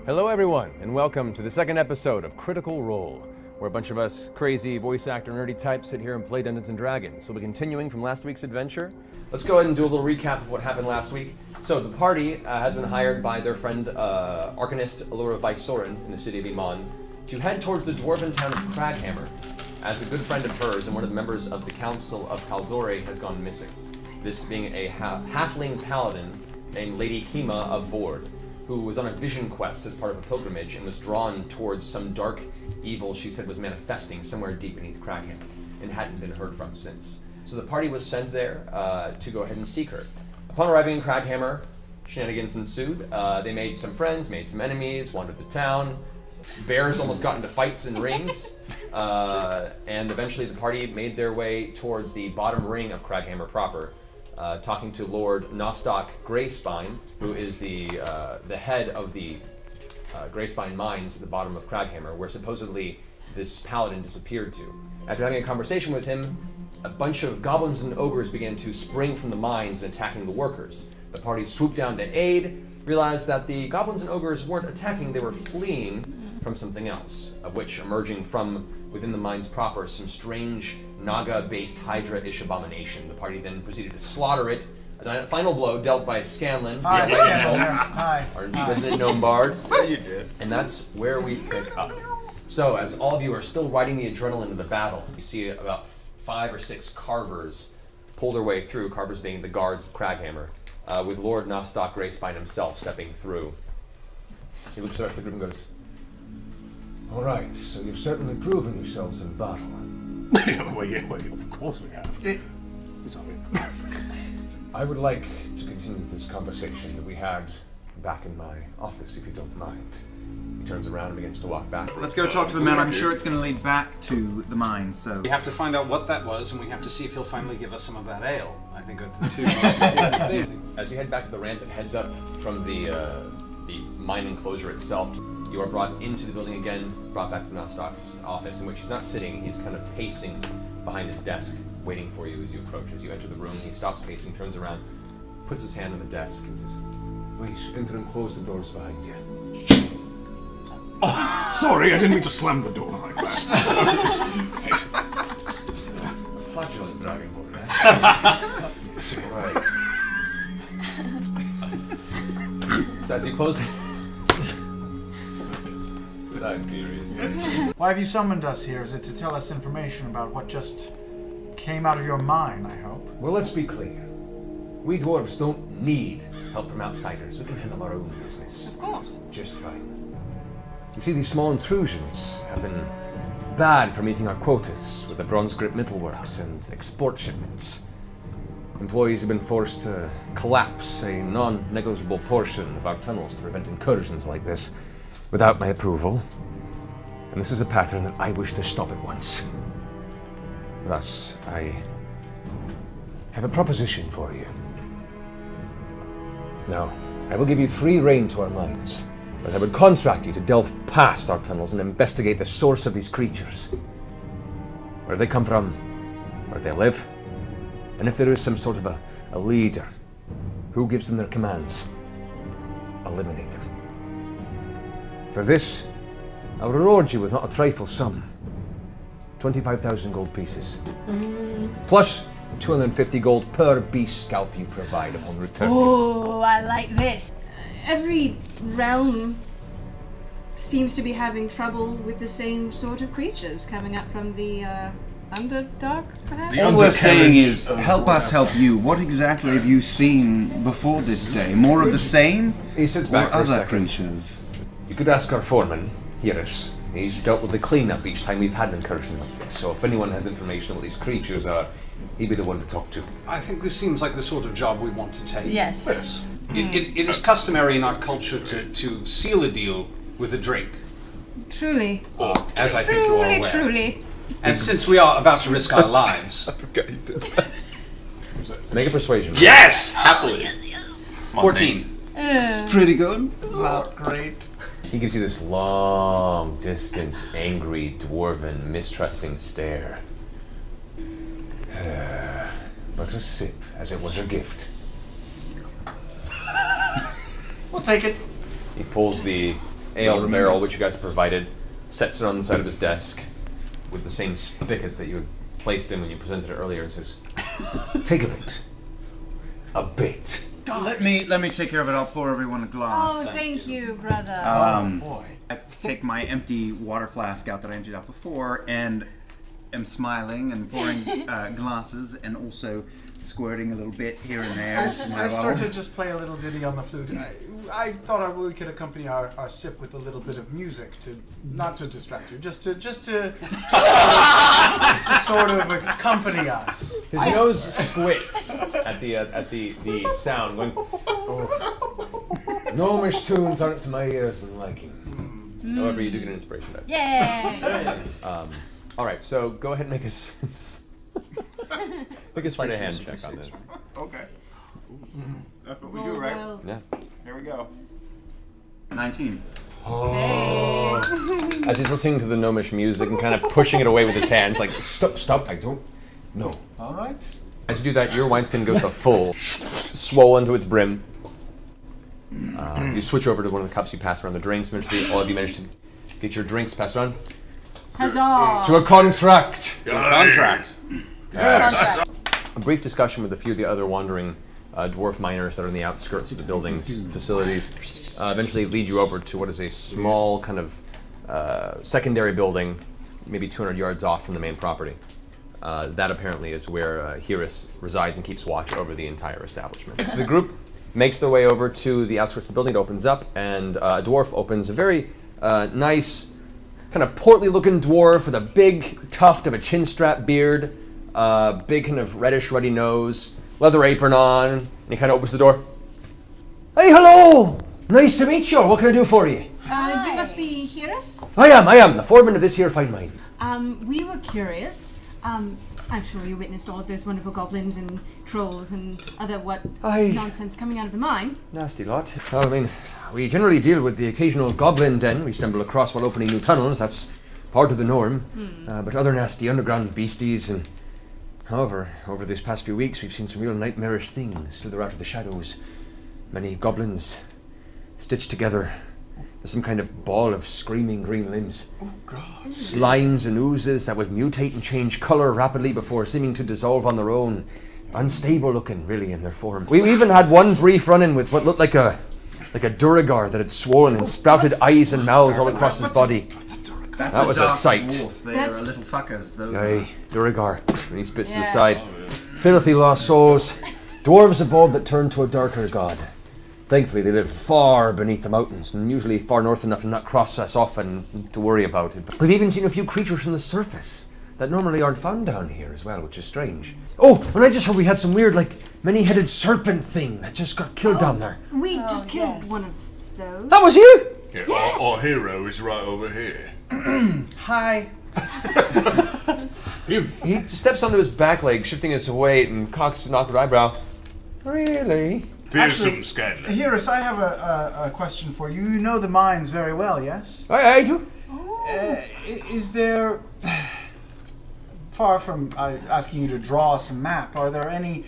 Hello everyone, and welcome to the second episode of Critical Role, where a bunch of us crazy voice actor nerdy types sit here and play Dungeons & Dragons. We'll be continuing from last week's adventure. Let's go ahead and do a little recap of what happened last week. So the party has been hired by their friend Arcanist Allura Vysoren in the city of Iman to head towards the dwarven town of Craghammer, as a good friend of hers and one of the members of the Council of Taldore has gone missing. This being a halfling paladin named Lady Kima of Vord, who was on a vision quest as part of a pilgrimage and was drawn towards some dark evil she said was manifesting somewhere deep beneath Craghammer and hadn't been heard from since. So the party was sent there to go ahead and seek her. Upon arriving in Craghammer, shenanigans ensued. They made some friends, made some enemies, wandered the town. Bears almost got into fights and rings. And eventually the party made their way towards the bottom ring of Craghammer proper, talking to Lord Nostock Greyspine, who is the head of the Greyspine mines at the bottom of Craghammer, where supposedly this paladin disappeared to. After having a conversation with him, a bunch of goblins and ogres began to spring from the mines and attacking the workers. The party swooped down to aid, realized that the goblins and ogres weren't attacking, they were fleeing from something else, of which emerging from within the mines proper some strange Naga-based Hydra-ish abomination. The party then proceeded to slaughter it. A final blow dealt by Scanlan, our resident gnome bard. You did. And that's where we pick up. So, as all of you are still riding the adrenaline of the battle, you see about 5 or 6 carvers pull their way through, carvers being the guards of Craghammer, with Lord Nostock Greyspine himself stepping through. He looks at the rest of the group and goes, "All right, so you've certainly proven yourselves in battle. well, of course we have. Sorry. I would like to continue this conversation that we had back in my office, if you don't mind." he turns around and begins to walk back. Let's go talk to the man. I'm sure it's going to lead back to the mine, so... We have to find out what that was, and we have to see if he'll finally give us some of that ale. I think that's the two most important things. As you head back to the ramp that heads up from the mine enclosure itself, you are brought into the building again, brought back to Nostock's office, in which he's not sitting, he's kind of pacing behind his desk, waiting for you as you approach. As you enter the room, he stops pacing, turns around, puts his hand on the desk, and says, Please, enter and close the doors behind you. Oh, sorry, I didn't mean to slam the door like that. Flatulent dragonborn, eh? Right. So as you close it... I'm furious. Why have you summoned us here? Is it to tell us information about what just came out of your mind, I hope? Well, let's be clear. We dwarves don't need help from outsiders. We can handle our own business. Of course. Just fine. You see, these small intrusions have been bad for meeting our quotas with the bronze grip metalworks and export shipments. Employees have been forced to collapse a non-negligible portion of our tunnels to prevent incursions like this without my approval. And this is a pattern that I wish to stop at once. Thus, I have a proposition for you. Now, I will give you free rein to our mines, but I would contract you to delve past our tunnels and investigate the source of these creatures. Where they come from, where they live, and if there is some sort of a leader, who gives them their commands, eliminate them. For this, I'll reward you with not a trifle sum. 25,000 gold pieces. Plus 250 gold per beast scalp you provide upon return. Oh, I like this. Every realm seems to be having trouble with the same sort of creatures coming up from the Underdark, perhaps? All we're saying is, help us help you. What exactly have you seen before this day? More of the same? He sits Or back for a other second. creatures? You could ask our foreman, Hirus. He's dealt with the cleanup each time we've had an incursion like this, so if anyone has information on what these creatures are, he'd be the one to talk to. I think this seems like the sort of job we want to take. Yes. It is customary in our culture to seal a deal with a drink. Truly. Or, as I think you are aware. Truly. And since we are about to risk our lives... Make a persuasion. Yes! Happily. 14. It's pretty good. Not great. He gives you this long, distant, angry, dwarven, mistrusting stare. But a sip, as it was a gift. We'll take it. He pulls the ale barrel, which you guys have provided, sets it on the side of his desk with the same spigot that you had placed in when you presented it earlier, and says, "Take a bit. A bit." Let me take care of it. I'll pour everyone a glass. Oh, thank you, brother. Boy. I take my empty water flask out that I emptied out before and am smiling and pouring glasses and also squirting a little bit here and there. I with my start bottle. to just play a little ditty on the flute. I thought we could accompany our sip with a little bit of music to not to distract you, just to sort of accompany us. His nose squits at the sound, going, "Oh, gnomish tunes aren't to my ears and liking." However, you do get an inspiration dice. Yeah. All right, so go ahead and make make a sleight of hand check on this. Okay. That's what we Roll do, right? well. Yeah. Here we go. 19. Hey. As he's listening to the gnomish music and kind of pushing it away with his hands, like, stop, I don't know. All right. As you do that, your wineskin goes to full, swollen to its brim. You switch over to one of the cups, you pass around the drinks. Eventually, all of you manage to get your drinks passed around. Huzzah. To a contract! Contract. Contract. A brief discussion with a few of the other wandering dwarf miners that are in the outskirts of the building's facilities eventually lead you over to what is a small kind of secondary building, maybe 200 yards off from the main property. That apparently is where Hiris resides and keeps watch over the entire establishment. So the group makes their way over to the outskirts of the building. It opens up, and a dwarf opens, a very nice, kind of portly-looking dwarf with a big tuft of a chin-strap beard, big kind of reddish, ruddy nose, leather apron on, and he kind of opens the door. "Hey, hello! Nice to meet you. What can I do for you?" You must be Hiris? I am, the foreman of this here fine mine. We were curious. I'm sure you witnessed all of those wonderful goblins and trolls and other nonsense coming out of the mine. Nasty lot. Well, I mean, we generally deal with the occasional goblin den we stumble across while opening new tunnels. That's part of the norm. But other nasty underground beasties and... However, over these past few weeks, we've seen some real nightmarish things slither out of the shadows. Many goblins stitched together as some kind of ball of screaming green limbs. Oh God. Slimes and oozes that would mutate and change colour rapidly before seeming to dissolve on their own. Unstable looking, really, in their form. We even had one brief run-in with what looked like a Duragar that had swollen and sprouted eyes and mouths all across his body. That's That was a dark sight. Dwarf. They That's- are little fuckers, those Aye, Duragar. And he spits to the Yeah. side. Filthy lost souls. Dwarves evolved that turned to a darker god. Thankfully, they live far beneath the mountains, and usually far north enough to not cross us often to worry about it. But we've even seen a few creatures from the surface that normally aren't found down here as well, which is strange. Oh, and I just heard we had some weird, many-headed serpent thing that just got killed down there. We just killed yes. one of those. That was you? Yeah, our hero is right over here. Hi. He steps onto his back leg, shifting his weight, and cocks an awkward eyebrow. Really? Fearsome scandal. Hiris, I have a question for you. You know the mines very well, yes? I do. Is there, far from asking you to draw us a map, are there any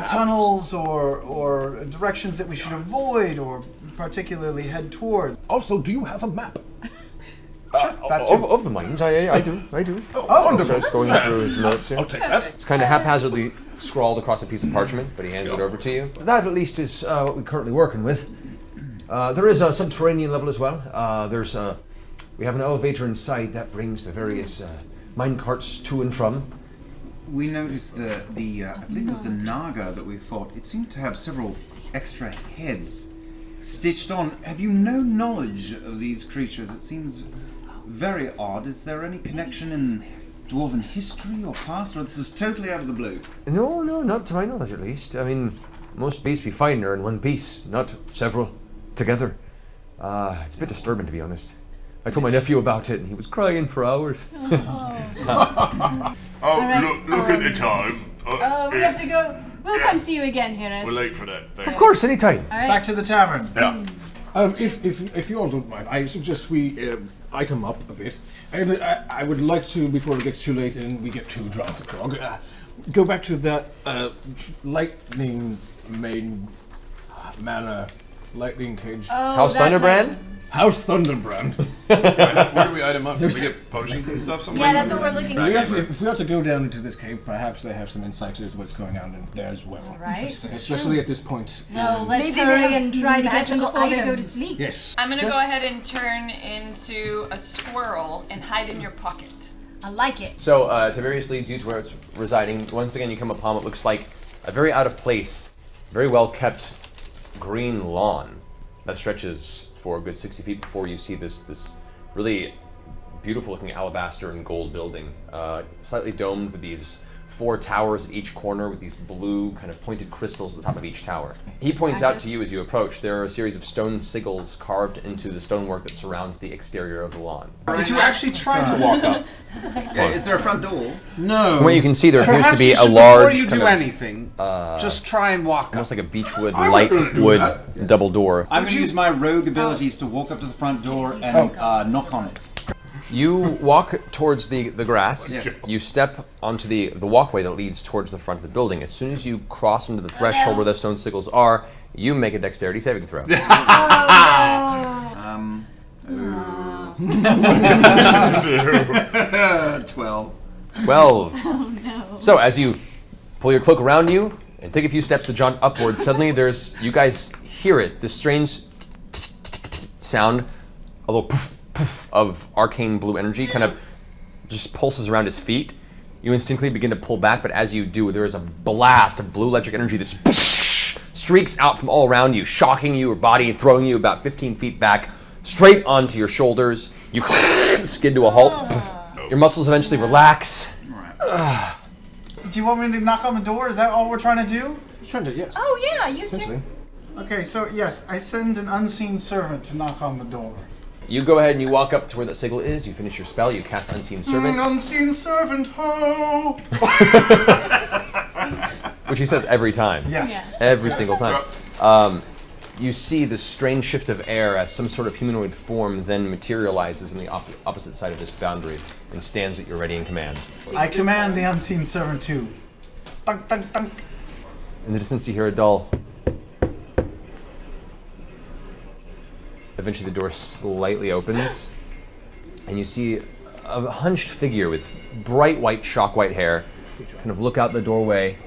tunnels or directions that we should avoid or particularly head towards? Also, do you have a map? That too. Of the mines, I do. Oh, Just going through his notes here. I'll take that. It's kind of haphazardly scrawled across a piece of parchment, but he hands it over to you. That, at least, is what we're currently working with. There is a subterranean level as well. We have an elevator inside that brings the various mine carts to and from. We noticed the I believe it was the Naga that we fought. It seemed to have several extra heads stitched on. Have you no knowledge of these creatures? It seems very odd. Is there any connection in dwarven history or past, or this is totally out of the blue? No, not to my knowledge, at least. I mean, most beasts we find are in one piece, not several together. It's a bit disturbing, to be honest. I told my nephew about it, and he was crying for hours. Oh, right, look at the time. We have to go. We'll come see you again, Hiris. We're late for that. Of course, anytime. All right. back to the tavern. Yeah. If you all don't mind, I suggest we item up a bit. I would like to, before it gets too late and we get too drunk, go back to that lightning maiden manor lightning cage. Oh, House that Thunderbrand? place. House Thunderbrand. Where do we item up? Do we get potions and stuff somewhere? Yeah, that's what we're looking for. If we are to go down into this cave, perhaps they have some insight into what's going on in there as well. All right. Especially at this point. Well, let's Maybe they hurry have and try to get them magical before they go to items. sleep. Yes. I'm gonna go ahead and turn into a squirrel and hide in your pocket. I like it. So Tiberius leads you to where it's residing. Once again, you come upon what looks like a very out of place, very well kept green lawn that stretches for a good 60 feet before you see this really beautiful looking alabaster and gold building, slightly domed with these 4 towers at each corner with these blue kind of pointed crystals at the top of each tower. He points out to you as you approach, there are a series of stone sigils carved into the stonework that surrounds the exterior of the lawn. Did you actually try to walk up? Is there a front door? No. From what you can see, there appears to Perhaps be you a should, large before you kind do of, anything, just try and walk up. almost like a beechwood I'm light not gonna do wood that. double door. I'm going to use my rogue abilities to walk up to the front door and knock on it. You walk towards the grass. Yes. You step onto the walkway that leads towards the front of the building. As soon as you cross into the threshold where those stone sigils are, you make a dexterity saving throw. 12. 12. So as you pull your cloak around you and take a few steps to jaunt upwards, suddenly you guys hear it, this strange sound, a little poof, poof of arcane blue energy kind of just pulses around his feet. You instinctively begin to pull back, but as you do, there is a blast of blue electric energy that streaks out from all around you, shocking your body and throwing you about 15 feet back, straight onto your shoulders. You skid to a halt. Your muscles eventually relax. Do you want me to knock on the door? Is that all we're trying to do? Trying to, yes. Oh yeah, you Essentially. Okay, so yes, I send an unseen servant to knock on the door. You go ahead and you walk up to where that sigil is. You finish your spell. You cast Unseen Servant, Unseen servant, ho! which he says every time. Yes. Every single time. You see this strange shift of air as some sort of humanoid form then materializes on the opposite side of this boundary and stands at your ready and command. I command the unseen servant to dunk, dunk, dunk. In the distance, you hear a dull. Eventually, the door slightly opens, and you see a hunched figure with bright white, shock white hair kind of look out the doorway,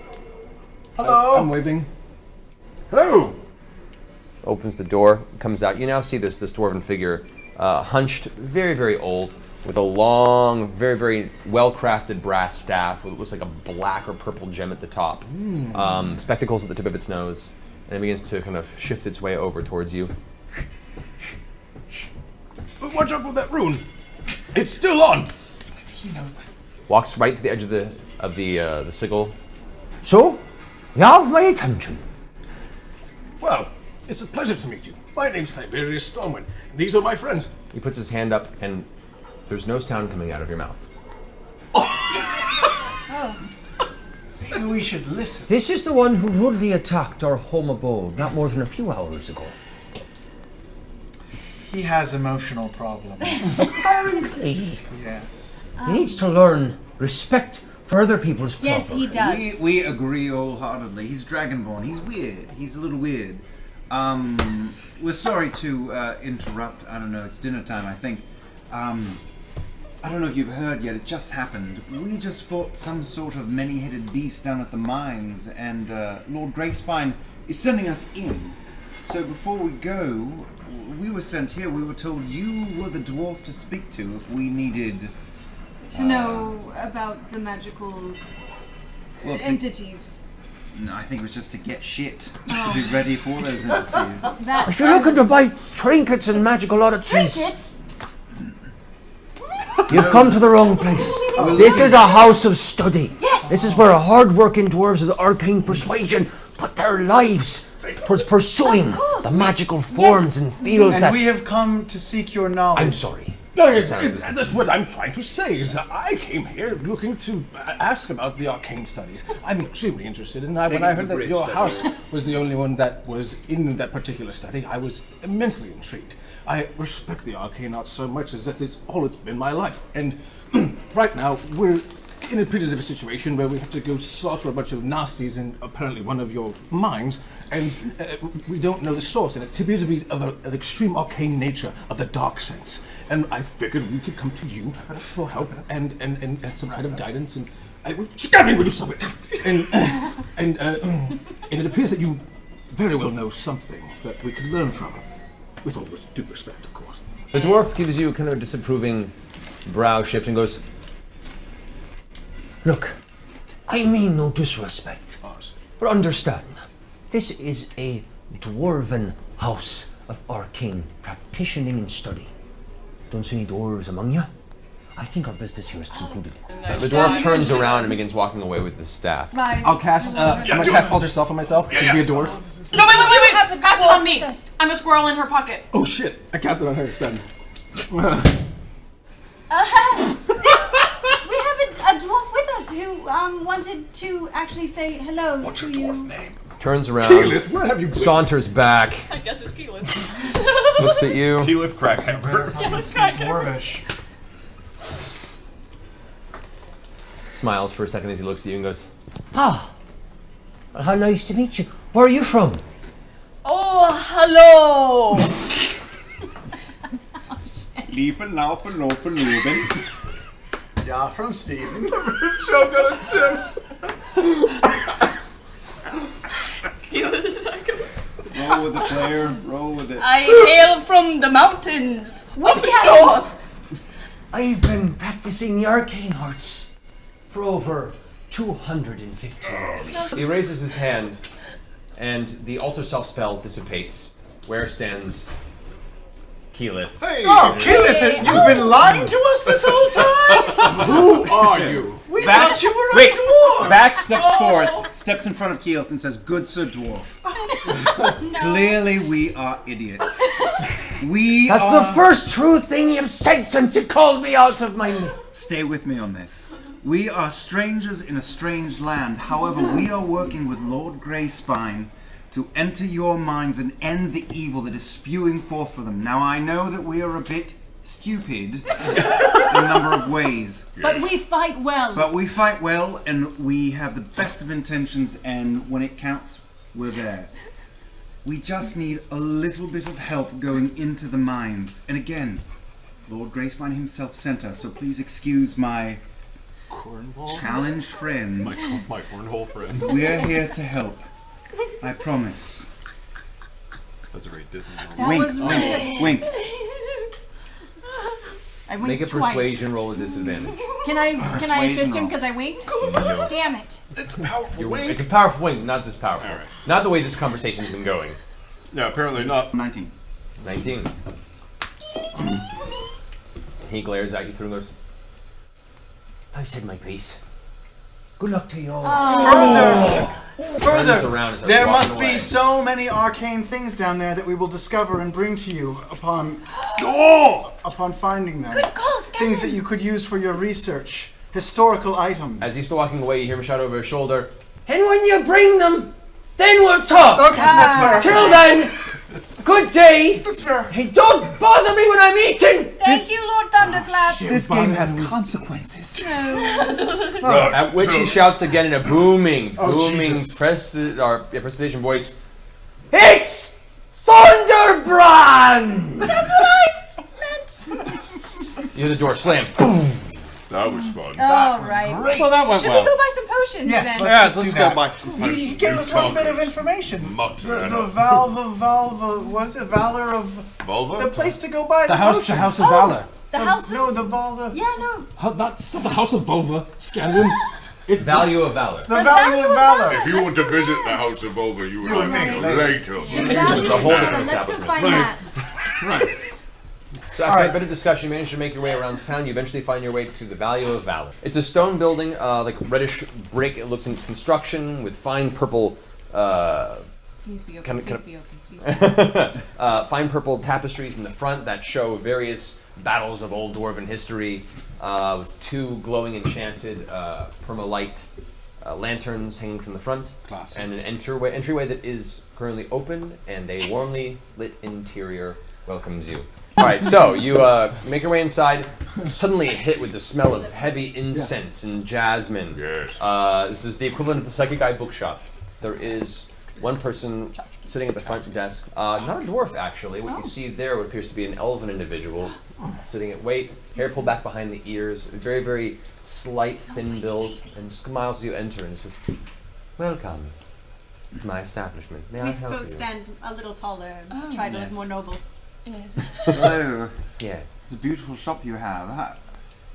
Hello. I'm waving. Hello! opens the door, comes out. You now see this dwarven figure, hunched, very, very old, with a long, very, very well-crafted brass staff with what looks like a black or purple gem at the top, spectacles at the tip of its nose, and it begins to kind of shift its way over towards you. Watch out for that rune! It's still on! He knows that. Walks right to the edge of the sigil. So, you have my attention. Well, it's a pleasure to meet you. My name's Tiberius Stormwind. These are my friends. He puts his hand up, and there's no sound coming out of your mouth. Maybe we should listen. This is the one who rudely attacked our home abode not more than a few hours ago. He has emotional problems. Apparently, Yes. he needs to learn respect for other people's property. Yes, he does. We agree wholeheartedly. He's Dragonborn. He's weird. He's a little weird. We're sorry to interrupt. I don't know. It's dinner time, I think. I don't know if you've heard yet. It just happened. We just fought some sort of many-headed beast down at the mines, and Lord Greyspine is sending us in. So before we go, we were sent here. We were told you were the dwarf to speak to if we needed. To know about the magical Well, to- entities. No, I think it was just to get shit to be ready for those entities. That If you're looking to buy trinkets and magical oddities, trinkets. you've come to the wrong place. This is a house of study. Yes. This is where hard-working dwarves of the arcane persuasion put their lives towards pursuing Of course. the magical forms and fields And that... we have come to seek your knowledge. I'm sorry. No, that's what I'm trying to say. Is I came here looking to ask about the arcane studies. I'm extremely interested, and when I heard that your house was the only one that was in that particular study, I was immensely intrigued. I respect the arcane art so much as it's been my life, and right now we're in a pretty different situation where we have to go slaughter a bunch of nasties in apparently one of your mines, and we don't know the source, and it appears to be of an extreme arcane nature of the dark sense. And I figured we could come to you for help and some kind of guidance. And will you stop it? And it appears that you very well know something that we could learn from, with all due respect, of course. The dwarf gives you kind of a disapproving brow shift and goes, "Look, I mean no disrespect, but understand, this is a dwarven house of arcane practicing and study. Don't see any dwarves among you. I think our business here is concluded." The dwarf turns around and begins walking away with the staff. Right. I'll cast. I'm gonna cast Alter Self on myself to be a dwarf. No, wait! have a Cast it dwarf on me. with us. I'm a squirrel in her pocket. Oh shit! I cast it on her. Son. We have a dwarf with us who wanted to actually say hello What's to your you. dwarf name? Turns around, Keyleth, where have you been? saunters back, I guess it's Keelan. looks at you. Keyleth Crackhammer. Dwarvish. Smiles for a second as he looks at you and goes, "Ah, how nice to meet you. Where are you from?" Oh, hello! Liefen, laufen, laufen, leben. Yeah, from Steven. Roll with the player, roll with it. I hail from the mountains. Up north. "I've been practicing the arcane arts for over 250 years." he raises his hand, and the alter self spell dissipates. Where stands Keyleth? Oh, Keyleth, you've been lying to us this whole time? Who are you? We thought you were Wait. a dwarf! Vax steps forward, steps in front of Keyleth and says, "Good Sir Dwarf." Clearly we are idiots. We That's are... the first true thing you've said since you called me out of my... Stay with me on this. We are strangers in a strange land. However, we are working with Lord Greyspine to enter your minds and end the evil that is spewing forth from them. Now, I know that we are a bit stupid in a number of ways. But we fight well. But we fight well, and we have the best of intentions, and when it counts, we're there. We just need a little bit of help going into the mines. And again, Lord Greyspine himself sent us, so please excuse my challenged friends. My cornhole friend. We're here to help. I promise. That's a great Disney moment. That Wink, was wink, really... wink. I winked Make a twice. persuasion roll with disadvantage. Can I assist him roll. because I winked? No. Damn it. It's a powerful It's wink. a powerful wink, not this powerful. All right. Not the way this conversation's been going. No, apparently not. 19. 19. He glares at you through and goes, "I've said my piece. Good luck to you all." turns Further, around and starts there walking must away. be so many arcane things down there that we will discover and bring to you upon finding them. Good call, Things that you could use for your research. Historical items. As he's still walking away, you hear him shout over his shoulder, "And when you bring them, then we'll talk! Okay, that's fair. Till then, good day! That's fair. Hey, don't bother me when I'm eating!" Thank you, Lord Thunderclap. This game has consequences. At which he shouts again in a booming Jesus. prestidigitation voice, "It's Thunderbrand!" That's what I meant. you hear the door slam. Boom. That was fun. All right. Well, that went Should well. we go buy some potions Yes, then? let's just let's do go that. by. He gave us one bit of information. Mucked The right up. Valve, what is it? Valor of... Vulva? The place to go buy the The house potions. of Valor. The house of... No, the Valor... Yeah, no. Not the House of Vulva, Scanlan. It's Value of valor. The value of Valor. If you want to visit the House of Vulva, you will and have me. later. It's a whole different Let's go establishment. find that. right. So after a bit of discussion, you manage to make your way around town. You eventually find your way to the Value of Valor. It's a stone building, like reddish brick. It looks in construction with fine purple, Please be Can- open. can- Please be open. Please be fine purple tapestries in the front that show various battles of old dwarven history, with two glowing enchanted permalite lanterns hanging from the front, Classic. and an entryway that is currently open, and a warmly lit interior welcomes you. All right, so you make your way inside. suddenly hit with the smell of heavy incense and jasmine. Yes. This is the equivalent of the Psychic Eye bookshop. There is one person sitting at the front desk, not a dwarf actually. What you see there what appears to be an elven individual sitting at weight, hair pulled back behind the ears, very, very slight, thin build, and smiles as you enter and says, "Welcome to my establishment. May I We help both you?" stand a little taller and try to look more noble. Yes. Hello. Yes. It's a beautiful shop you have.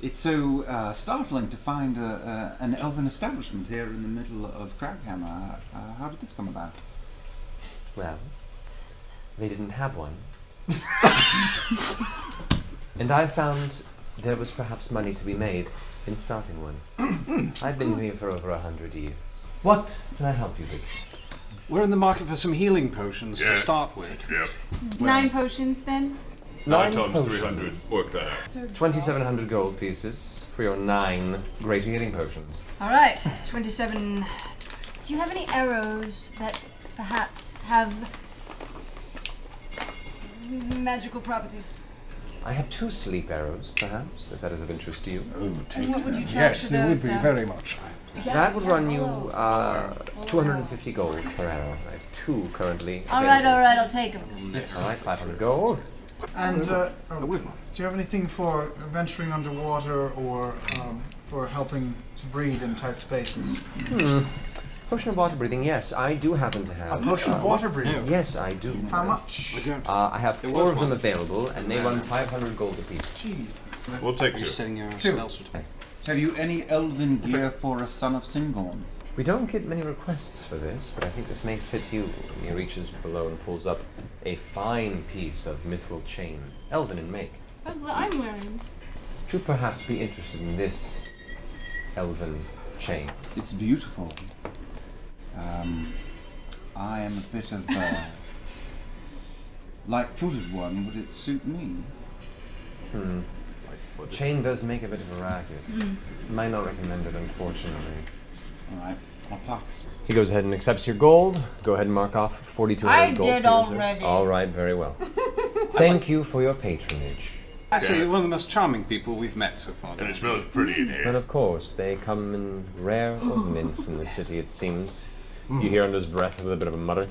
It's so startling to find an elven establishment here in the middle of Craghammer. How did this come about? Well, they didn't have one. And I found there was perhaps money to be made in starting one. I've been here for over 100 years. What can I help you with? We're in the market for some healing potions Yeah. to start with. Yes. 9 potions then? 9 times potions. 300. Work that out. 2,700 gold pieces for your 9 greater healing potions. Alright, 27. Do you have any arrows that perhaps have magical properties? I have 2 sleep arrows, perhaps, if that is of interest to you. And what would you charge Yes, for it would those? be very much. That would run you 250 gold per arrow. I have 2 currently. Alright, I'll take them. Alright, 500 gold. And do you have anything for venturing underwater or for helping to breathe in tight spaces? Potion of water breathing, yes, I do happen to have. A potion of water breathing? Yes, I do. How much? I have 4 of them available, and they run 500 gold apiece. Jeez. We'll take You're 2. setting your 2. spells for Have you any elven gear for a son of Singorn? We don't get many requests for this, but I think this may fit you. He reaches below and pulls up a fine piece of mithril chain, elven in make. That's what I'm wearing. Would you perhaps be interested in this elven chain? It's beautiful. I am a bit of a light-footed one. Would it suit me? Chain does make a bit of a racket. Might not recommend it, unfortunately. All right, I'll pass. He goes ahead and accepts your gold. Go ahead and mark off 4,200 I gold. did for yourself. already. All right, very well. Thank you for your patronage. Actually, Yes. you're one of the most charming people we've met so far. And it smells pretty in And here. of course, they come in rare augments in the city, it seems. You hear under his breath a little bit of a mutter.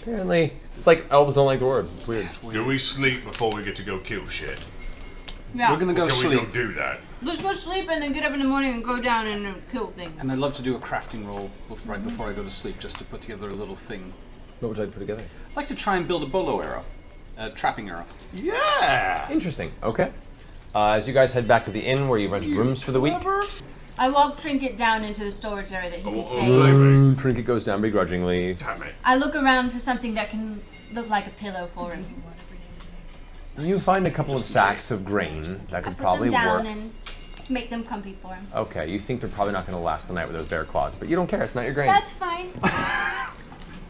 Apparently, it's like elves don't like dwarves. It's weird. Do we sleep before we get to go kill shit? Yeah. We're gonna go Can sleep. we go do that? Let's go sleep and then get up in the morning and go down and kill things. And I'd love to do a crafting roll right before I go to sleep, just to put together a little thing. What would you like to put together? I'd like to try and build a bolo arrow, a trapping arrow. Yeah! Interesting. Okay. As you guys head back to the inn where you've rented rooms for the week, I walk Trinket down into the storage area that he can stay in. believe me. Trinket goes down begrudgingly. Damn it. I look around for something that can look like a pillow for him. You find a couple of sacks of grain that could Put probably them down work. and make them comfy for him. Okay, you think they're probably not going to last the night with those bear claws, but you don't care. It's not your grain. That's fine.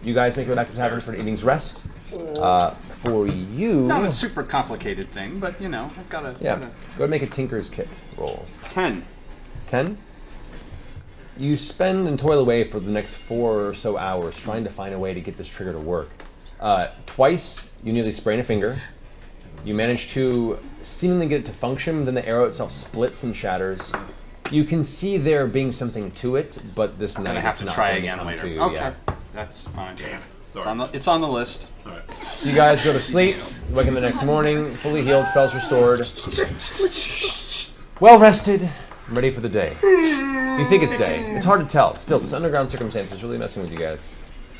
You guys make it back to the tavern for an evening's rest. For you, Not a super complicated thing, but you know, I've got yeah, to. go ahead and make a tinker's kit roll. 10. 10. You spend and toil away for the next 4 or so hours trying to find a way to get this trigger to work. Twice, you nearly sprain a finger. You manage to seemingly get it to function, then the arrow itself splits and shatters. You can see there being something to it, but this night Gonna have it's to not try going to again come later. to you, Okay, yeah. that's fine. Damn. It's Sorry. it's on the list. Alright. So you guys go to sleep, wake up the next morning, fully healed, spells restored. Well rested, ready for the day. You think it's day. It's hard to tell. Still, this underground circumstance is really messing with you guys.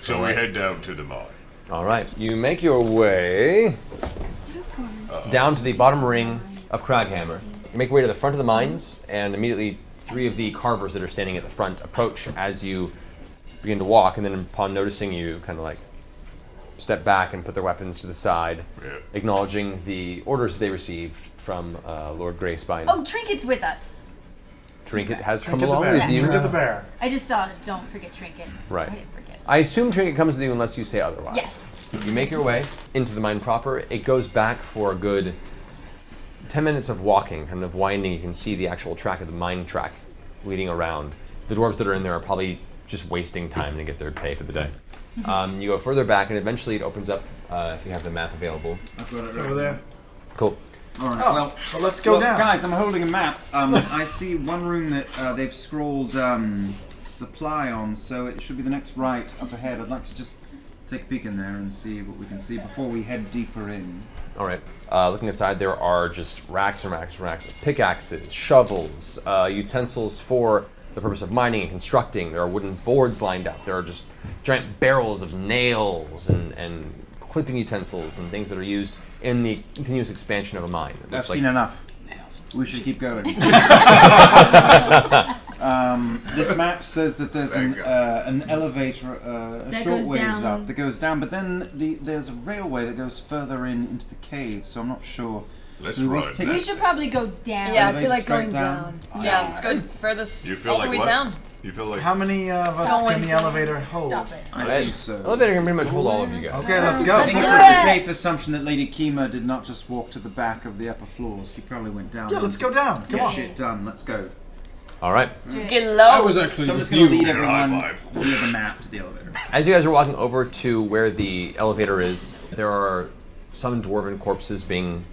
So we head down to the mine. All right, you make your way down to the bottom ring of Craghammer. You make your way to the front of the mines, and immediately 3 of the carvers that are standing at the front approach as you begin to walk, and then upon noticing you, kind of like step back and put their weapons to the side, Yeah. acknowledging the orders they received from Lord Greyspine. Oh, Trinket's with us. Trinket has come Trinket the along bear. with you. Trinket the bear. I just saw it. Don't forget Trinket. Right. I didn't forget. I assume Trinket comes with you unless you say otherwise. Yes. You make your way into the mine proper. It goes back for a good 10 minutes of walking, kind of winding. You can see the actual track of the mine track leading around. The dwarves that are in there are probably just wasting time to get their pay for the day. You go further back, and eventually it opens up, if you have the map available. I've got it It's right over there. Cool. All right. Oh, well, so let's go down. Guys, I'm holding a map. I see one room that they've scrawled supply on, so it should be the next right up ahead. I'd like to just take a peek in there and see what we can see before we head deeper in. All right. Looking inside, there are just racks and racks and racks of pickaxes, shovels, utensils for the purpose of mining and constructing. There are wooden boards lined up. There are just giant barrels of nails and clipping utensils and things that are used in the continuous expansion of a mine. I've seen enough. We should keep going. This map says that there's an elevator a short ways up that goes down, but then there's a railway that goes further into the cave, so I'm not sure. Let's we ride. We should probably go down. Yeah, I Elevator feel like straight going down. down. Yeah, let's go furthest You feel all like the way what? down. You feel like How many of us can the elevator hold? Stop it. I think so. Elevator can pretty much hold all of you guys. Okay, let's go. I think it's a safe assumption that Lady Kima did not just walk to the back of the upper floors. She probably went down. Yeah, let's go down. Come Get on. shit done. Let's go. All right. Get I low. was actually So I'm just with going to you. lead and a high everyone five. via the map to the elevator. As you guys are walking over to where the elevator is, there are some dwarven corpses being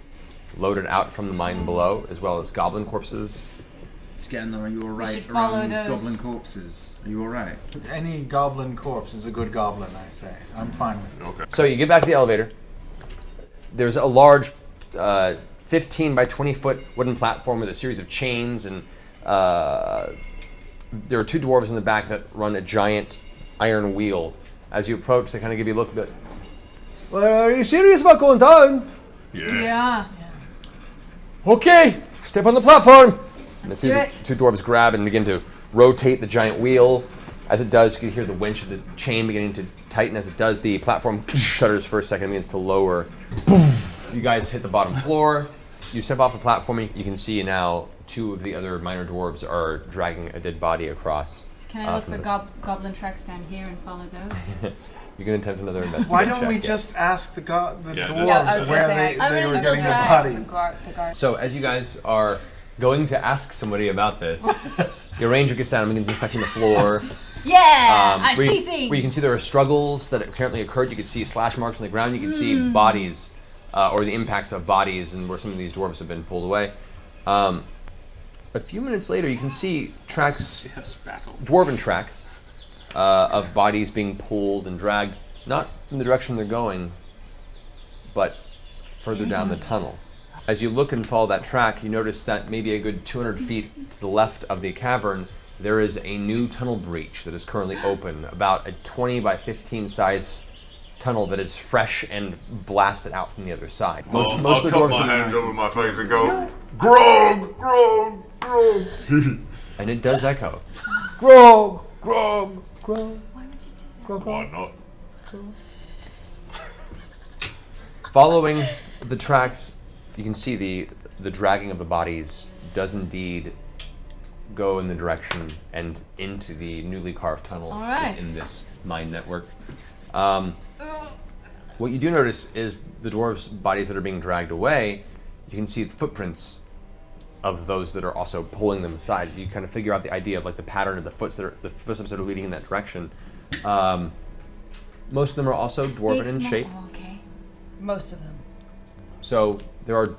loaded out from the mine below, as well as goblin corpses. Scanner, are you alright should follow around these those. goblin corpses? Are you alright? Any goblin corpse is a good goblin, I say. I'm fine with it. okay. So you get back to the elevator. There's a large 15 by 20 foot wooden platform with a series of chains, and there are two dwarves in the back that run a giant iron wheel. As you approach, they kind of give you a look, but well, are you serious about going down? Yeah. Okay, step on the platform. And Let's the do two, it. two dwarves grab and begin to rotate the giant wheel. As it does, you can hear the winch of the chain beginning to tighten. As it does, the platform shudders for a second and begins to lower. You guys hit the bottom floor. You step off the platform. You can see now two of the other minor dwarves are dragging a dead body across. Can I look from for the- goblin tracks down here and follow those? You can attempt another investigation. Why don't we check, yes. just ask the Yeah, dwarves Yeah, I was where gonna say, they were getting their bodies? The guard. So as you guys are going to ask somebody about this, your ranger gets down and begins inspecting the floor. Yeah, I where see you, things. Where you can see there are struggles that apparently occurred. You can see slash marks on the ground. You can see bodies, or the impacts of bodies, and where some of these dwarves have been pulled away. A few minutes later, you can see tracks, Yes, battle. dwarven tracks, of bodies being pulled and dragged, not in the direction they're going, but further down the tunnel. As you look and follow that track, you notice that maybe a good 200 feet to the left of the cavern, there is a new tunnel breach that is currently open, about a 20 by 15 size tunnel that is fresh and blasted out from the other side. I'll of the cup dwarves my are- hands over my face and go, Grog, Grog, Grog. and it does echo. Grog, grog, grog, Why would you do that? Why not? Following the tracks, you can see the dragging of the bodies does indeed go in the direction and into the newly carved tunnel All right. in this mine network. What you do notice is the dwarves' bodies that are being dragged away, you can see the footprints of those that are also pulling them aside. You kind of figure out the idea of like the pattern of the footsteps that are leading in that direction. Most of them are also dwarven It's in not- shape. oh, okay. Most of them. So there are,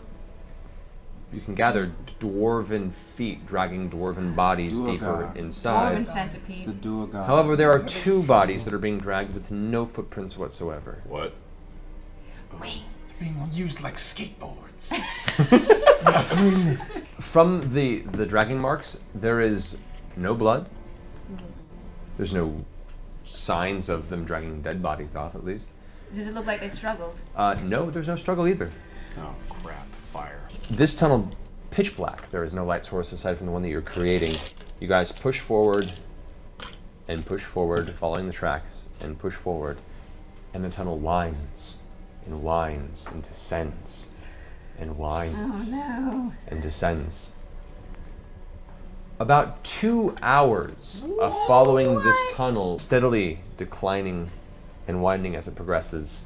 you can gather dwarven feet dragging dwarven bodies Dwarven. deeper Dwarven inside. It's the centipede. Durga. However, there are two bodies that are being dragged with no footprints whatsoever. What? Being used like skateboards. From the dragging marks, there is no blood. There's no signs of them dragging dead bodies off, at least. Does it look like they struggled? No, there's no struggle either. Oh crap! Fire. This tunnel, pitch black. There is no light source aside from the one that you're creating. You guys push forward, following the tracks, and push forward, and the tunnel winds and winds and descends and winds Oh no. and descends. About 2 hours of following this tunnel, steadily declining and winding as it progresses.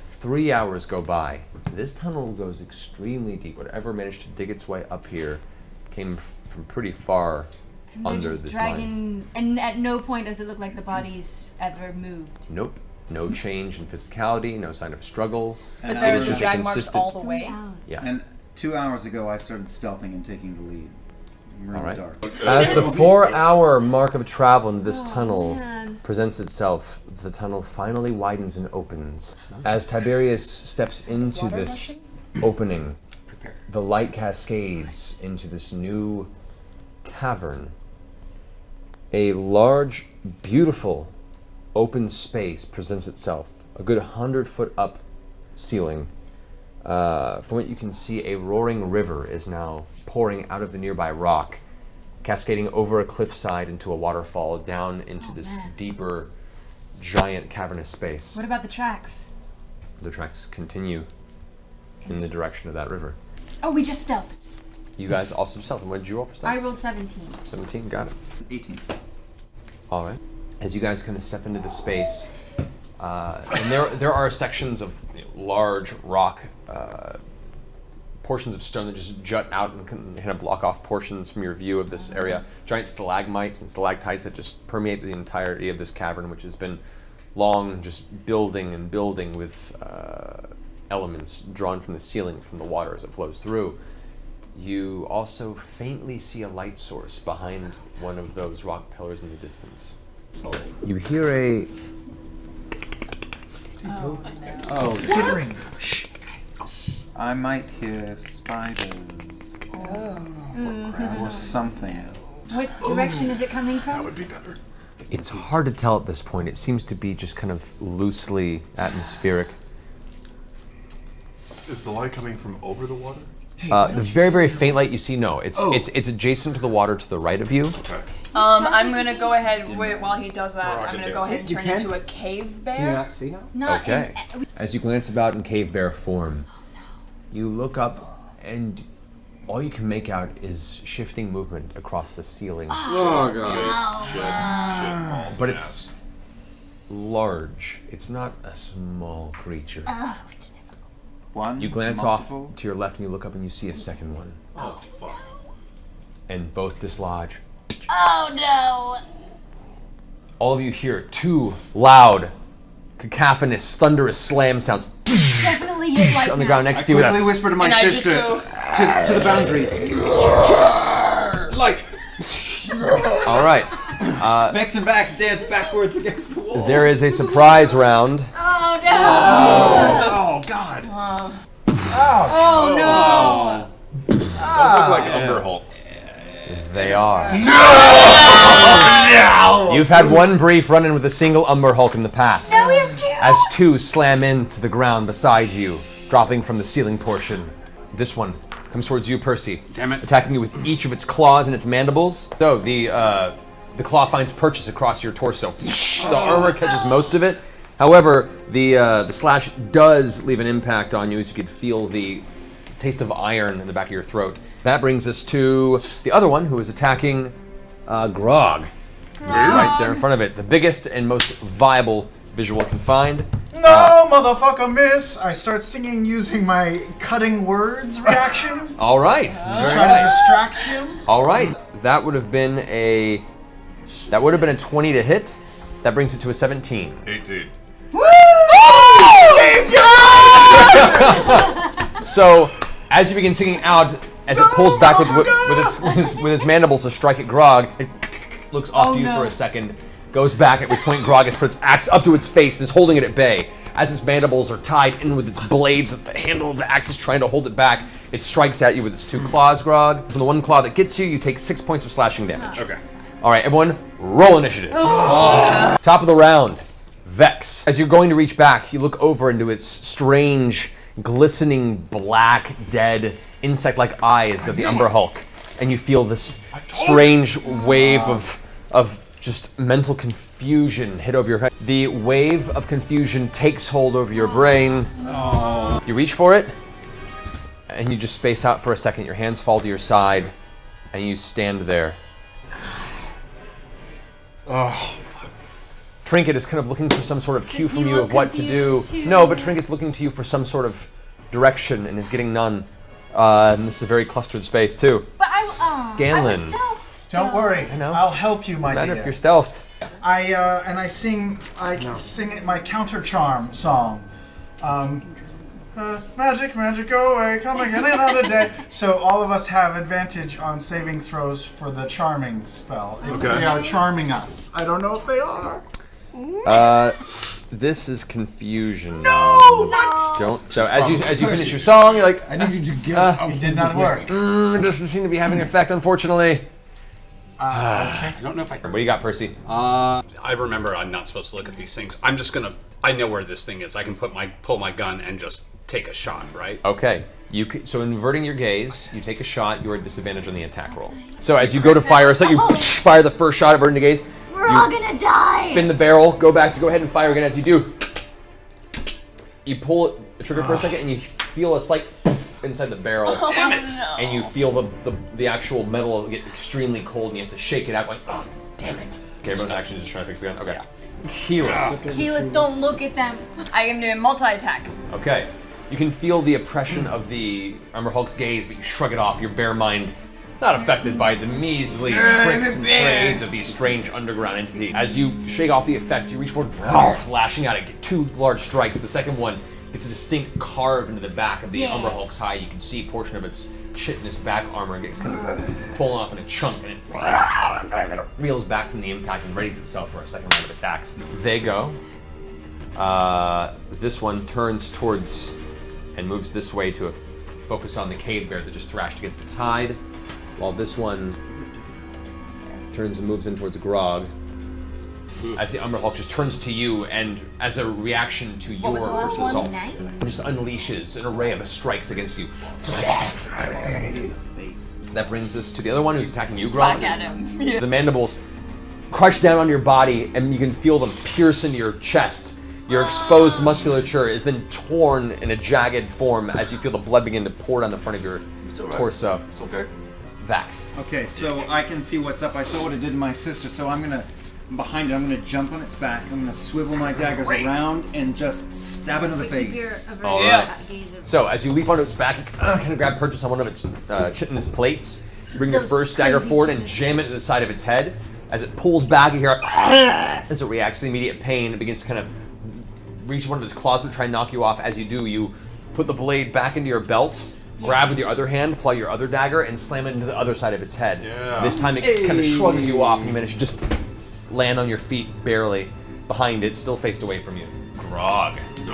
3 hours go by. This tunnel goes extremely deep. Whatever managed to dig its way up here came from pretty far And they're under just this dragging, mine. and at no point does it look like the bodies ever moved. Nope. No change in physicality, no sign of struggle. But And there I are was the just a drag marks consistent- all the way. Yeah. And 2 hours ago, I started stealthing and taking the lead. I'm really All right. dark. As the 4-hour mark of travel into this tunnel man. presents itself, the tunnel finally widens and opens. As Tiberius steps into this opening, the light cascades into this new cavern. A large, beautiful, open space presents itself. A good 100-foot up ceiling. From what you can see, a roaring river is now pouring out of the nearby rock, cascading over a cliffside into a waterfall down into this deeper, giant cavernous space. What about the tracks? The tracks continue in the direction of that river. Oh, we just stealthed. You guys also stealth. And what did you roll for stealth? I rolled 17. 17, got it. 18. All right. As you guys kind of step into the space, and there are sections of large rock, portions of stone that just jut out and kind of block off portions from your view of this area. Giant stalagmites and stalactites that just permeate the entirety of this cavern, which has been long just building and building with elements drawn from the ceiling from the water as it flows through. You also faintly see a light source behind one of those rock pillars in the distance. You hear a Skittering. I might hear spiders. Or something. What direction is it coming from? That would be better. It's hard to tell at this point. It seems to be just kind of loosely atmospheric. Is the light coming from over the water? The very, very faint light you see, no. It's adjacent to the water to the right of you. Okay. I'm gonna go ahead while he does that. Rocket I'm gonna dance. go ahead and You turn can? into a cave bear. Can you not see now? Not Okay. in- As you glance about in cave bear form, you look up and all you can make out is shifting movement across the ceiling. Oh god. Shit. But it's large. It's not a small creature. One. You glance multiple. off to your left and you look up and you see a second one. Oh fuck. And both dislodge. Oh no! All of you hear two loud, cacophonous, thunderous slam sounds Definitely hit right on the now. ground next I to you. quickly whisper to my And I just sister go- to the boundaries. Like. All right. Vex and Vax dance backwards against the wall. There is a surprise round. Oh no! Oh god. Oh no! Those look like Umber Hulks. They are. You've had one brief run-in with a single Umber Hulk in the past. Now we have two. As two slam into the ground beside you, dropping from the ceiling portion. This one comes towards you, Percy. Damn it. Attacking you with each of its claws and its mandibles. So the claw finds purchase across your torso. The armor catches most of it. However, the slash does leave an impact on you as you could feel the taste of iron in the back of your throat. That brings us to the other one who is attacking Grog. Right there in front of it. The biggest and most viable visual it can find. No, motherfucker, miss! I start singing using my cutting words reaction All right. to Very try to nice. distract him. All right. That would have been a 20 to hit. That brings it to a 17. 18. So, as you begin singing out, as it pulls back with its mandibles to strike at Grog, it looks off to you for a second, goes back, at which point Grog has put its axe up to its face and is holding it at bay. As its mandibles are tied in with its blades, as the handle of the axe is trying to hold it back, it strikes at you with its two claws, Grog. From the one claw that gets you, you take 6 points of slashing damage. Okay. All right, everyone, roll initiative. Top of the round, Vex. As you're going to reach back, you look over into its strange, glistening, black, dead, insect-like eyes of the Umber Hulk, and you feel this strange wave of just mental confusion hit over your head. The wave of confusion takes hold over your brain. You reach for it, and you just space out for a second. Your hands fall to your side, and you stand there. Trinket is kind of looking for some sort of cue Does he from you look of what to do. confused too? No, but Trinket's looking to you for some sort of direction and is getting none. And this is a very clustered space too. But I was Scanlan. stealth. Don't worry, know. I'll help you, my Matter dear. if you're stealth. I sing it my counter charm song. Magic, magic, go away, come again another day. So all of us have advantage on saving throws for the charming spell. If Okay. they are charming us. I don't know if they are. This is confusion. No! What? Don't. So as you finish your song, you're like, I need you to get. It did not work. it doesn't seem to be having an effect, unfortunately. Okay. I don't know if I. What do you got, Percy? I remember I'm not supposed to look at these things. I'm just gonna. I know where this thing is. I can pull my gun and just take a shot, right? Okay. So inverting your gaze, you take a shot. You're at disadvantage on the attack roll. So as you go to fire, it's like you fire the first shot, averting the gaze. We're all gonna die. Spin the barrel, go ahead and fire again. As you do, you pull the trigger for a second, and you feel a slight poof inside the barrel. Oh, no. And you feel the actual metal get extremely cold, and you have to shake it out like, oh, damn it. Okay, everyone's action is just trying to fix the gun. Okay. Keyless. Keela, don't look at them. I can do a multi-attack. Okay. You can feel the oppression of the Umber Hulk's gaze, but you shrug it off. Your bear mind not affected by the measly tricks and trades of these strange underground entities. As you shake off the effect, you reach forward, lashing out. Get two large strikes. The second one gets a distinct carve into the back of the Umber Hulk's hide. You can see a portion of its chitinous back armor gets kind of pulling off in a chunk, and it reels back from the impact and readies itself for a second round of attacks. They go. This one turns towards and moves this way to focus on the cave bear that just thrashed against its hide, while this one turns and moves in towards Grog. As the Umber Hulk just turns to you, and as a reaction to your first assault, just unleashes an array of strikes against you. That brings us to the other one who's attacking you, Grog. Back at him. The mandibles crush down on your body, and you can feel them pierce into your chest. Your exposed musculature is then torn in a jagged form as you feel the blood begin to pour down the front of your torso. It's okay. Vax. Okay, so I can see what's up. I saw what it did to my sister, so I'm behind it. I'm gonna jump on its back. I'm gonna swivel my daggers around and just stab it in the face. All right. So as you leap onto its back, you kind of grab purchase on one of its chitinous plates. You bring your first dagger forward and jam it to the side of its head. As it pulls back, you hear as it reacts to the immediate pain. It begins to kind of reach one of its claws to try and knock you off. As you do, you put the blade back into your belt, grab with your other hand, apply your other dagger, and slam it into the other side of its head. Yeah. This time it kind of shrugs you off, and you manage to just land on your feet barely. Behind it, still faced away from you. Grog. Rage!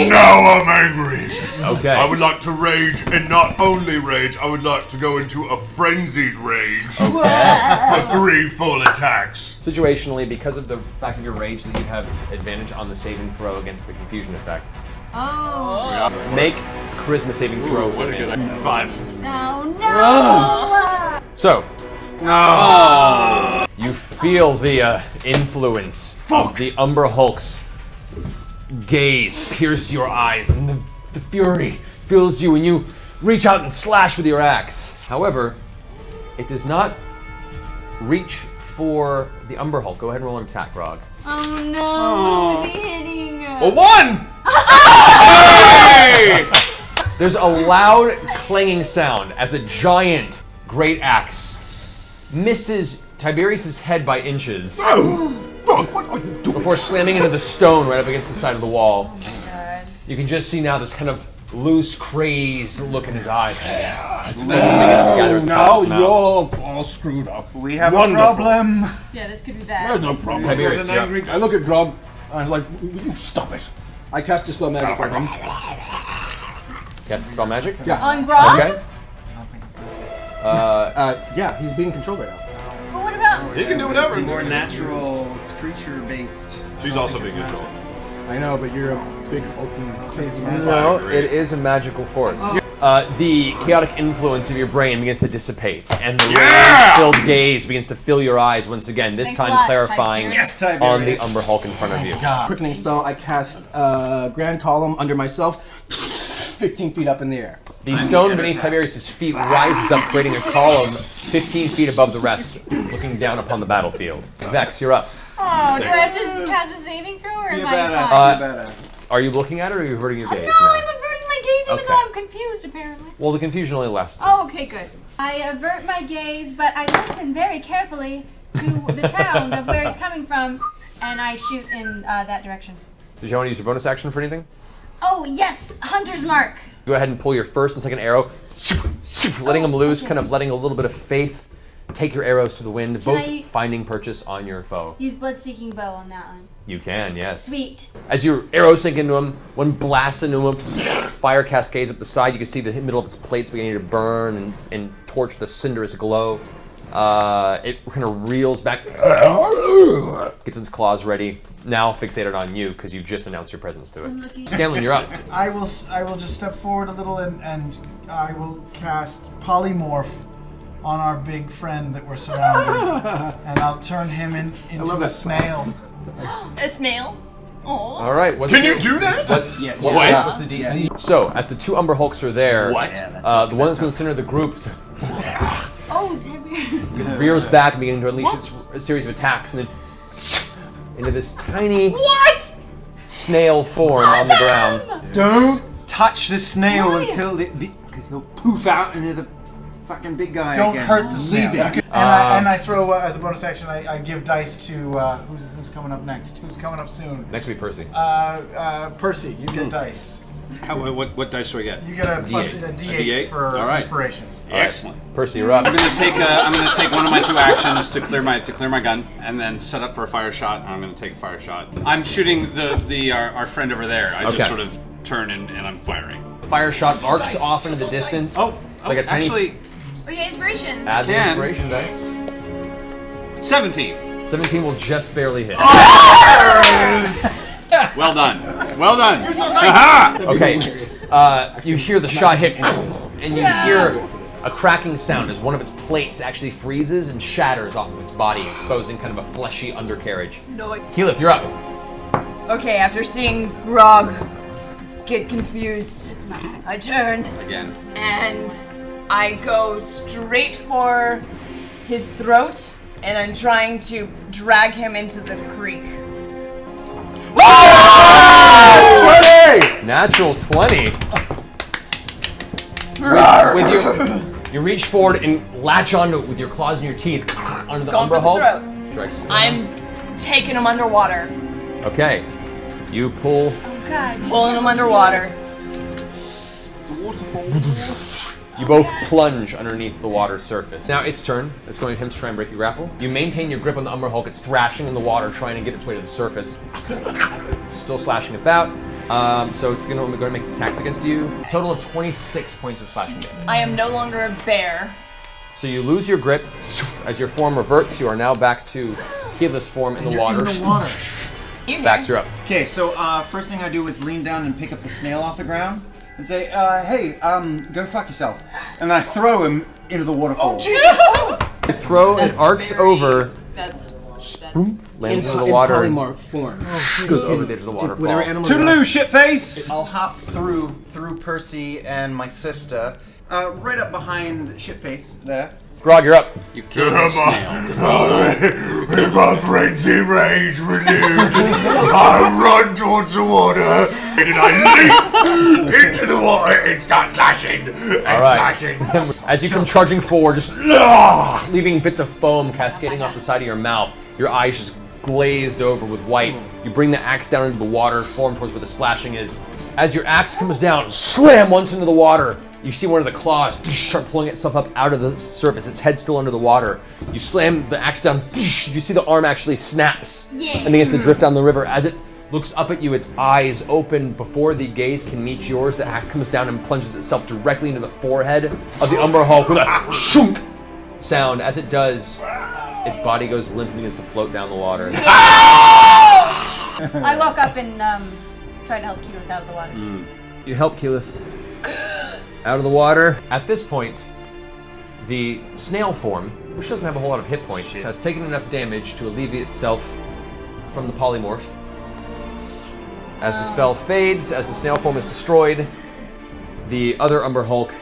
Now I'm angry. Okay. I would like to rage, and not only rage, I would like to go into a frenzied rage for 3 full attacks. Situationally, because of the fact of your rage, that you have advantage on the saving throw against the confusion effect. Oh. Make a charisma saving throw. What a good idea. 5. No, no. So, you feel the influence of the Umber Hulk's gaze pierce your eyes, and the fury fills you, and you reach out and slash with your axe. However, it does not reach for the Umber Hulk. Go ahead and roll an attack, Grog. Oh no. Who's he hitting? A 1! There's a loud clanging sound as a giant great axe misses Tiberius's head by inches before slamming into the stone right up against the side of the wall. You can just see now this kind of loose, crazed look in his eyes. Now you're all screwed up. We have Wonderful. a problem. Yeah, this could be bad. There's no problem. Tiberius, you're up. I look at Grog, and I'm like, you stop it. I cast Dispel Magic on him. Cast the spell magic? Yeah. On Grog? Okay. Yeah, he's being controlled right now. But what about... He can do whatever. It's more natural. It's creature-based. She's also being controlled. I know, but you're a big, hulking, crazy man. No, it is a magical force. The chaotic influence of your brain begins to dissipate, and the rage-filled gaze begins to fill your eyes once again, this Thanks a time lot, clarifying Tiberius. Yes, on the Tiberius. Umber Hulk in front of you. Quickening spell, I cast Grand Column under myself, 15 feet up in the air. The stone beneath Tiberius' feet rises up, creating a column 15 feet above the rest, looking down upon the battlefield. Vex, you're up. Oh, do I have to cast a saving throw, or Be a am I badass. fine? Be a badass. Are you looking at it, or are you averting your gaze? No, I'm averting my gaze even Okay. though I'm confused, apparently. Well, the confusion only lasts. Oh, okay, good. I avert my gaze, but I listen very carefully to the sound of where he's coming from, and I shoot in that direction. Did you want to use your bonus action for anything? Oh, yes! Hunter's mark! Go ahead and pull your first and second arrow, letting them loose, kind of letting a little bit of faith take your arrows to the wind, both finding purchase on your foe. Use blood-seeking bow on that one. You can, yes. Sweet. As your arrows sink into him, one blasts into him, fire cascades up the side. You can see the middle of its plates beginning to burn and torch with a cinderous glow. It kind of reels back, gets its claws ready, now fixated on you because you just announced your presence to it. Scanlan, you're up. I will just step forward a little and I will cast Polymorph on our big friend that we're surrounding. And I'll turn him into a snail. A snail? Oh. All right. Can you do that? What's the DC? So, as the two Umber Hulks are there, the one that's in the center of the group Oh, damn. rears back and begins to unleash a series of attacks, and then into this tiny snail form on the ground. Don't touch the snail until because he'll poof out into the fucking big guy. Don't again. hurt the snail. Leave it. And I throw as a bonus action. I give dice to who's coming up next. Who's coming up soon? Next will be Percy. Percy, you get dice. What dice do I get? You get a D8 for inspiration. Excellent. Percy, you're up. I'm gonna take one of my 2 actions to clear my gun, and then set up for a fire shot. I'm gonna take a fire shot. I'm shooting our friend over there. I just sort of turn and I'm firing. Fire shot arcs off into the distance. Like a tiny. Oh, yeah, inspiration. Add the inspiration dice. 17. 17 will just barely hit. Well done. Well done. Okay. You hear the shot hit, and you hear a cracking sound as one of its plates actually freezes and shatters off of its body, exposing kind of a fleshy undercarriage. Keyleth, you're up. Okay, after seeing Grog get confused, I turn Again. and I go straight for his throat, and I'm trying to drag him into the creek. Natural 20. You reach forward and latch onto it with your claws and your teeth onto the Going Umber for Hulk. the throat. I'm taking him underwater. Okay. You pull. Oh, God. Pulling him underwater. It's a waterfall. You both plunge underneath the water surface. Now it's turn. It's going to attempt to try and break your grapple. You maintain your grip on the Umber Hulk. It's thrashing in the water, trying to get its way to the surface. Still slashing about. So it's going to make its attacks against you. A total of 26 points of slashing damage. I am no longer a bear. So you lose your grip. As your form reverts, you are now back to Keyleth's form in the water. Bax, you're up. Okay, so first thing I do is lean down and pick up the snail off the ground and say, hey, go fuck yourself. And I throw him into the waterfall. Oh, Jesus! You throw and arcs over. That's Lands into the water. polymorph form. Goes over the edge of the waterfall. Whatever animal. Toodaloo, shitface! I'll hop through Percy and my sister, right up behind shitface there. Grog, you're up. You killed the snail. With my frenzy rage renewed, I run towards the water, and I leap into the water and start slashing and slashing. As you come charging forward, just leaving bits of foam cascading off the side of your mouth, your eyes just glazed over with white. You bring the axe down into the water, form towards where the splashing is. As your axe comes down, slam once into the water. You see one of the claws start pulling itself up out of the surface. Its head still under the water. You slam the axe down. You see the arm actually snaps and begins to drift down the river. As it looks up at you, its eyes open before the gaze can meet yours. The axe comes down and plunges itself directly into the forehead of the Umber Hulk with a shunk sound. As it does, its body goes limp and begins to float down the water. I walk up and try to help Keyleth out of the water. You help Keyleth out of the water. At this point, the snail form, which doesn't have a whole lot of hit points, has taken enough damage to alleviate itself from the polymorph. As the spell fades, as the snail form is destroyed, the other Umber Hulk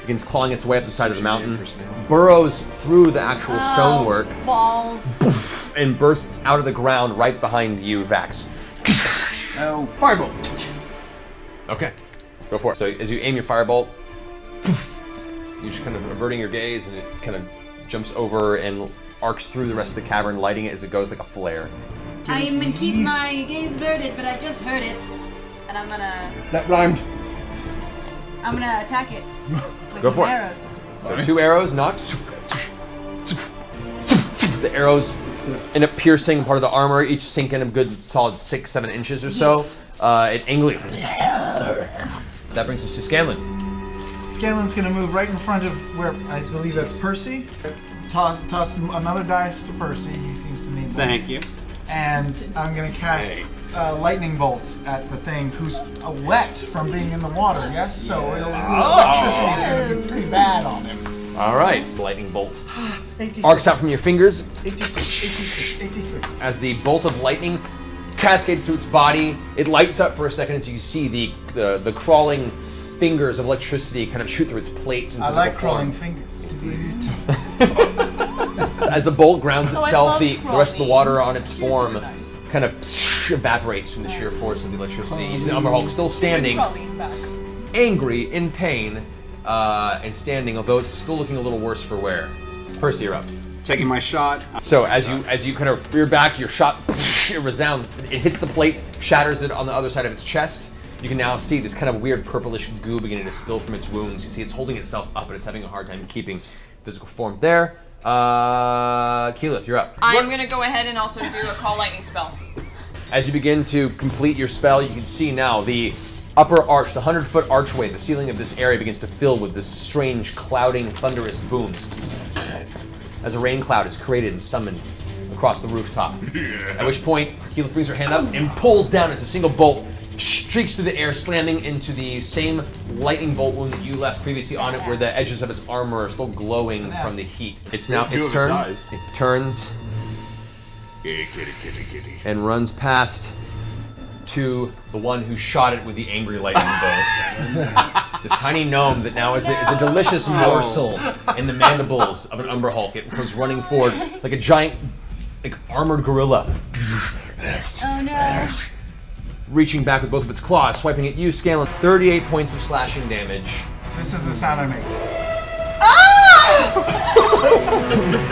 begins clawing its way up the side of the mountain, burrows through the actual stonework, Balls. and bursts out of the ground right behind you, Vax. Oh, firebolt! Okay, go for it. So as you aim your firebolt, you're just kind of averting your gaze, and it kind of jumps over and arcs through the rest of the cavern, lighting it as it goes like a flare. I am gonna keep my gaze averted, but I just heard it. and I'm gonna That rhymed. attack it with Go some for it. arrows. So 2 arrows knocked. The arrows end up piercing part of the armor, each sink in a good solid 6-7 inches or so. It angrily. That brings us to Scanlan. Scanlan's gonna move right in front of where I believe that's Percy. Toss another dice to Percy. He seems to need them. Thank you. And I'm gonna cast lightning bolt at the thing who's wet from being in the water. Yes, so electricity is gonna be pretty bad on him. All right, lightning bolt 86. arcs out from your fingers 86. as the bolt of lightning cascades through its body. It lights up for a second as you see the crawling fingers of electricity kind of shoot through its plates. And I like crawling fingers. As the bolt grounds Oh, I itself, loved the rest of the crawling. water on its You're form so nice. kind of evaporates from the sheer force of the electricity. You see the Umber Hulk still standing, Crawling back. angry, in pain, and standing, although it's still looking a little worse for wear. Percy, you're up. Taking my shot. So as you kind of rear back, your shot it resounds. It hits the plate, shatters it on the other side of its chest. You can now see this kind of weird purplish goo beginning to spill from its wounds. You see it's holding itself up, but it's having a hard time keeping physical form there. Keyleth, you're up. I'm gonna go ahead and also do a call lightning spell. As you begin to complete your spell, you can see now the upper arch, the 100-foot archway, the ceiling of this area begins to fill with this strange, clouding, thunderous booms. As a rain cloud is created and summoned across the rooftop. At which point, Keyleth brings her hand up and pulls down as a single bolt streaks through the air, slamming into the same lightning bolt wound that you left previously on it, where the edges of its armor are still glowing from the heat. It's now its turn. It turns and runs past to the one who shot it with the angry lightning bolt. This tiny gnome that now is a delicious morsel in the mandibles of an Umber Hulk. It goes running forward like a giant, armored gorilla. Oh no. Reaching back with both of its claws, swiping at you, Scanlan. 38 points of slashing damage. This is the sound I make.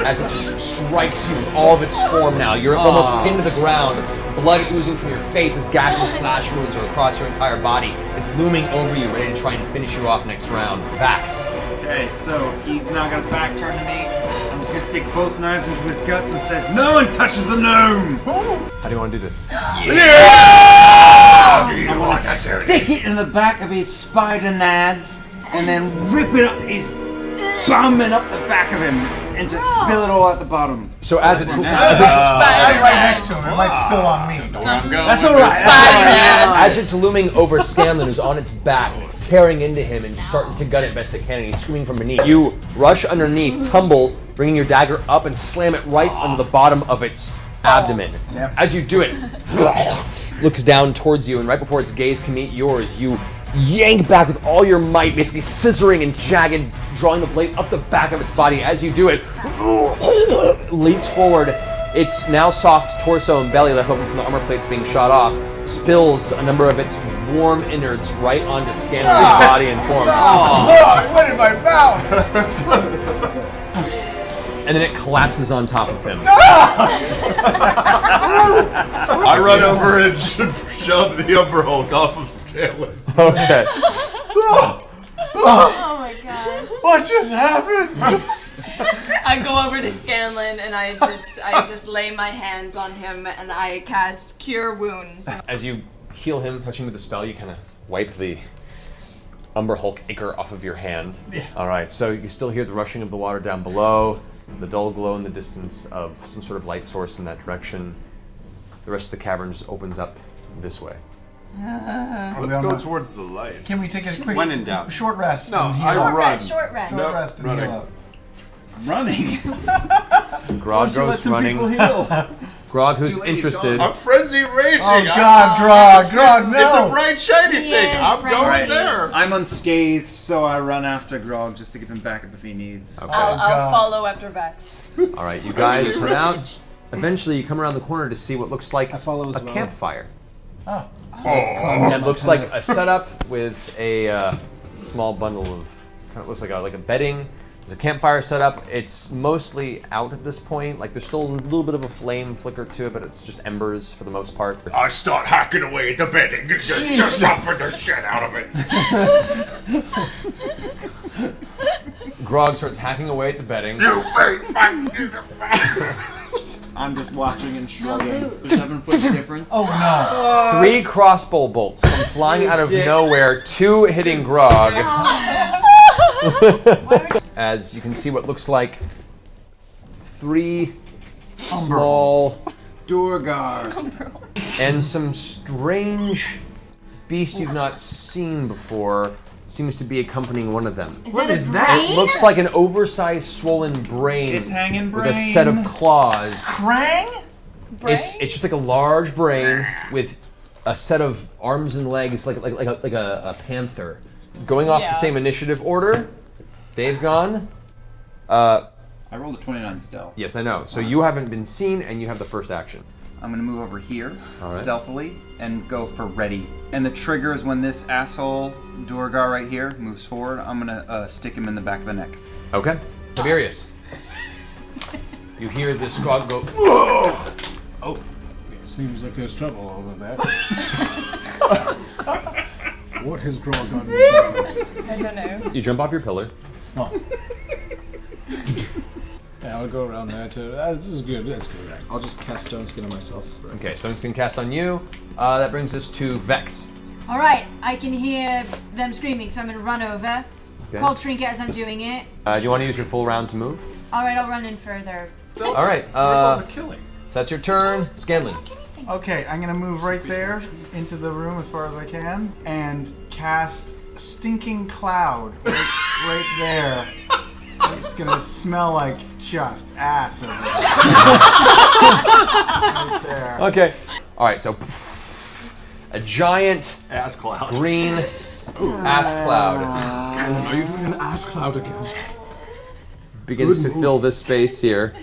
As it just strikes you with all of its form now. You're almost pinned to the ground, blood oozing from your face as gashes slash wounds are across your entire body. It's looming over you, ready to try and finish you off next round. Vax. Okay, so he's now got his back turned to me. I'm just gonna stick both knives into his guts and says, "No one touches the gnome!" How do you want to do this? I'm gonna stick it in the back of his spider nads and then rip it up his bum and up the back of him and just spill it all at the bottom. So as it's I'm right next to him. It might spill on me. That's alright. as it's looming over Scanlan, who's on its back, it's tearing into him and starting to gut it best it can, and he's screaming from beneath. You rush underneath, tumble, bringing your dagger up and slam it right under the bottom of its abdomen. Yep. As you do it, looks down towards you, and right before its gaze can meet yours, you yank back with all your might, basically scissoring and jagged, drawing the blade up the back of its body. As you do it, leaps forward. Its now soft torso and belly, left open from the armor plates being shot off, spills a number of its warm innards right onto Scanlan's body and form. Oh, it went in my mouth. And then it collapses on top of him. I run over and shove the Umber Hulk off of Scanlan. Okay. Oh my gosh. What just happened? I go over to Scanlan and I just lay my hands on him and I cast Cure Wounds. As you heal him, touching with the spell, you kind of wipe the Umber Hulk ichor off of your hand. Yeah. All right, so you still hear the rushing of the water down below, the dull glow in the distance of some sort of light source in that direction. The rest of the cavern just opens up this way. Let's go towards the light. Can we take a quick When in doubt. short rest? No, and heal I up? run. Short rest. Short rest and running. heal up. Running. Grog Let goes some running. people heal. Grog, who's too late, he's interested. I'm frenzy raging. Oh God, Grog, It's no! a bright, shiny He thing. is I'm going frenzy. there. I'm unscathed, so I run after Grog just to give him backup if he needs. Okay. I'll God. follow after Vex. All right, you guys run out. Eventually, you come around the corner to see what looks like I follow as a well. campfire. Oh. It looks like a setup with a small bundle of, kind of looks like a bedding. There's a campfire set up. It's mostly out at this point. Like there's still a little bit of a flame flicker to it, but it's just embers for the most part. I start hacking away at the bedding, just stomping the shit out of it. Grog starts hacking away at the bedding. I'm just watching and shrugging. 7 foot difference. Oh no! 3 crossbow bolts come flying out of nowhere, 2 hitting Grog. As you can see what looks like 3 small Durgar. and some strange beast you've not seen before seems to be accompanying one of them. What is that? It looks like an oversized swollen brain It's hanging with a set of claws. Krang? It's just like a large brain with a set of arms and legs like a panther. Going off the same initiative order, they've gone. I rolled a 29 stealth. Yes, I know. So you haven't been seen, and you have the first action. I'm gonna move over here right. stealthily and go for ready. And the trigger is when this asshole Durgar right here moves forward. I'm gonna stick him in the back of the neck. Okay. Tiberius. You hear this Grog go. Whoa! Oh, it seems like there's trouble over there. What has Grog gotten himself into? I don't know. You jump off your pillar. Oh. Yeah, I'll go around there too. This is good. That's good. I'll just cast Stone Skin on myself. Okay, Stone Skin cast on you. That brings us to Vex. All right, I can hear them screaming, so I'm gonna run over. Okay. Call Trinket as I'm doing it. Do you want to use your full round to move? All right, I'll run in further. All right. Where's all the killing? So that's your turn. Scanlan. Okay, I'm gonna move right there into the room as far as I can and cast Stinking Cloud right there. It's gonna smell like just ass over there. Right there. Okay. All right. So a giant Ass cloud. green ass cloud Scanlan, are you doing an ass cloud again? begins to fill this space here.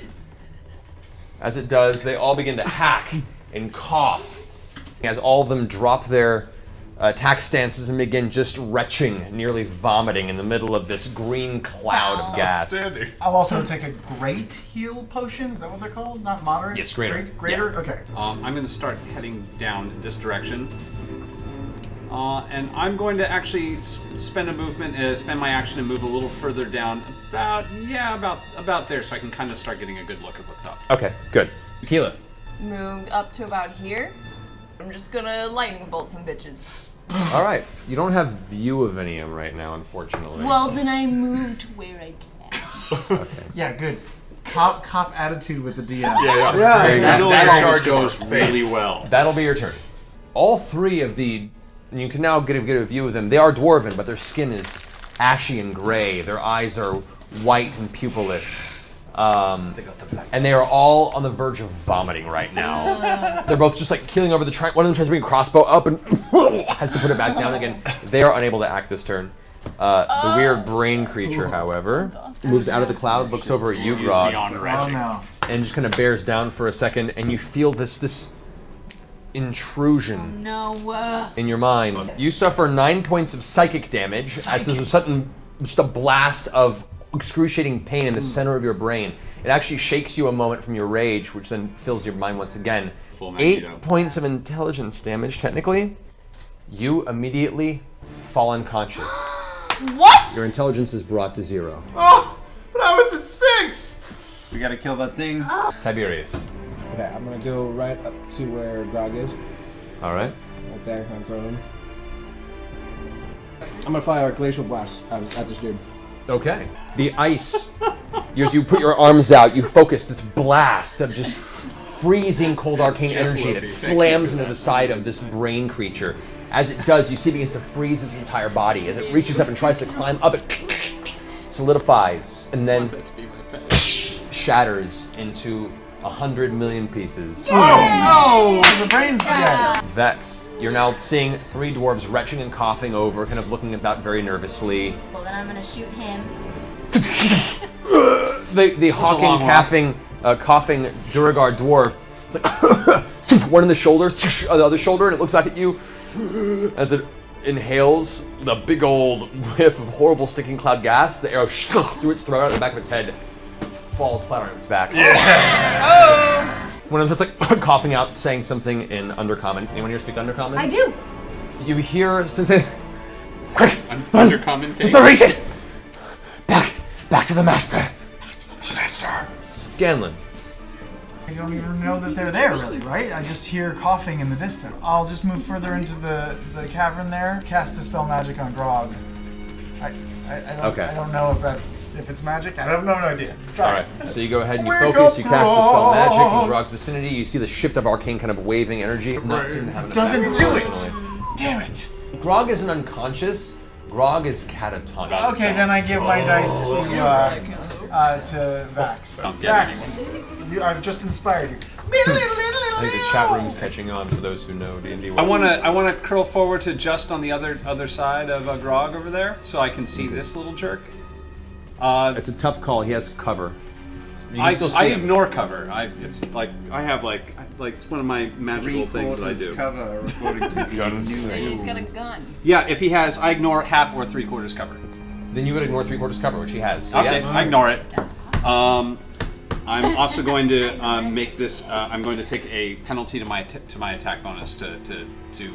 As it does, they all begin to hack and cough as all of them drop their attack stances and begin just retching, nearly vomiting in the middle of this green cloud of gas. Outstanding. I'll also take a great heal potion. Is that what they're called? Not moderate? Yes, greater. Greater? Yeah. Okay. I'm going to start heading down this direction. And I'm going to actually spend my action and move a little further down, about there, so I can kind of start getting a good look at what's up. Okay, good. Keyleth. Moved up to about here. I'm just gonna lightning bolt some bitches. All right. You don't have view of any of them right now, unfortunately. Well, then I move to where I can. Okay. Yeah, good. Cop attitude with the DM. Yeah. That That always goes goes really well. That'll be your turn. All 3 of the, and you can now get a view of them. They are dwarven, but their skin is ashy and gray. Their eyes are white and pupilless. And they are all on the verge of vomiting right now. They're both just like keeling over one of them tries to bring a crossbow up and has to put it back down again. They are unable to act this turn. The weird brain creature, however, moves out of the cloud, looks over at you, Grog, Beyond Oh retching. no. and just kind of bears down for a second, and you feel this intrusion No. in your mind. You suffer 9 points of psychic damage as there's a sudden, just a blast of excruciating pain in the center of your brain. It actually shakes you a moment from your rage, which then fills your mind once again. Full 8 Magneto. points of intelligence damage, technically. You immediately fall unconscious. What? Your intelligence is brought to 0. Oh, but I was at 6. We gotta kill that thing. Tiberius. Okay, I'm gonna go right up to where Grog is. All right. Right there, in front of him. I'm gonna fire a glacial blast at this dude. Okay. The ice, as you put your arms out, you focus this blast of just freezing cold arcane energy that slams into the side of this brain creature. As it does, you see it begins to freeze its entire body. As it reaches up and tries to climb up, it solidifies and then shatters into 100 million pieces. Oh no! The brain's dead. Vex, you're now seeing 3 dwarves retching and coughing over, kind of looking about very nervously. Well, then I'm gonna shoot him. The hawking, coughing Duragar dwarf. It's like one in the shoulder, the other shoulder, and it looks back at you as it inhales the big old whiff of horrible sticking cloud gas. The arrow through its throat out of the back of its head, falls flat on its back. One of them starts like coughing out, saying something in Undercommon. Anyone here speak Undercommon? I do. You hear something. Quick! Undercommon. Mr. Reason! Back to the master. Master. Scanlan. I don't even know that they're there, really, right? I just hear coughing in the distance. I'll just move further into the cavern there, cast Dispel Magic on Grog. I don't know if it's magic. I have no idea. Try it. Alright, so you go ahead and you focus, you cast Dispel Magic in Grog's vicinity, you see the shift of arcane kind of waving energy. It's not seem to have an Doesn't effect. do it! Damn it! Grog isn't unconscious, Grog is catatonic. Okay, then I give my dice to Vax. Vax, I've just inspired you. I think the chat room's catching on for those who know D&D. I wanna curl forward to just on the other side of Grog over there, so I can see this little jerk. It's a tough call. He has cover. You can still see I him. ignore cover. It's like I have like it's one of my magical things that I do. Cover, according to the new He's got a rules. gun. Yeah, if he has, I ignore half or 3/4 cover. Then you would ignore 3/4 cover, which he has. So Okay, yes. I ignore it. I'm also going to make this. I'm going to take a penalty to my attack bonus to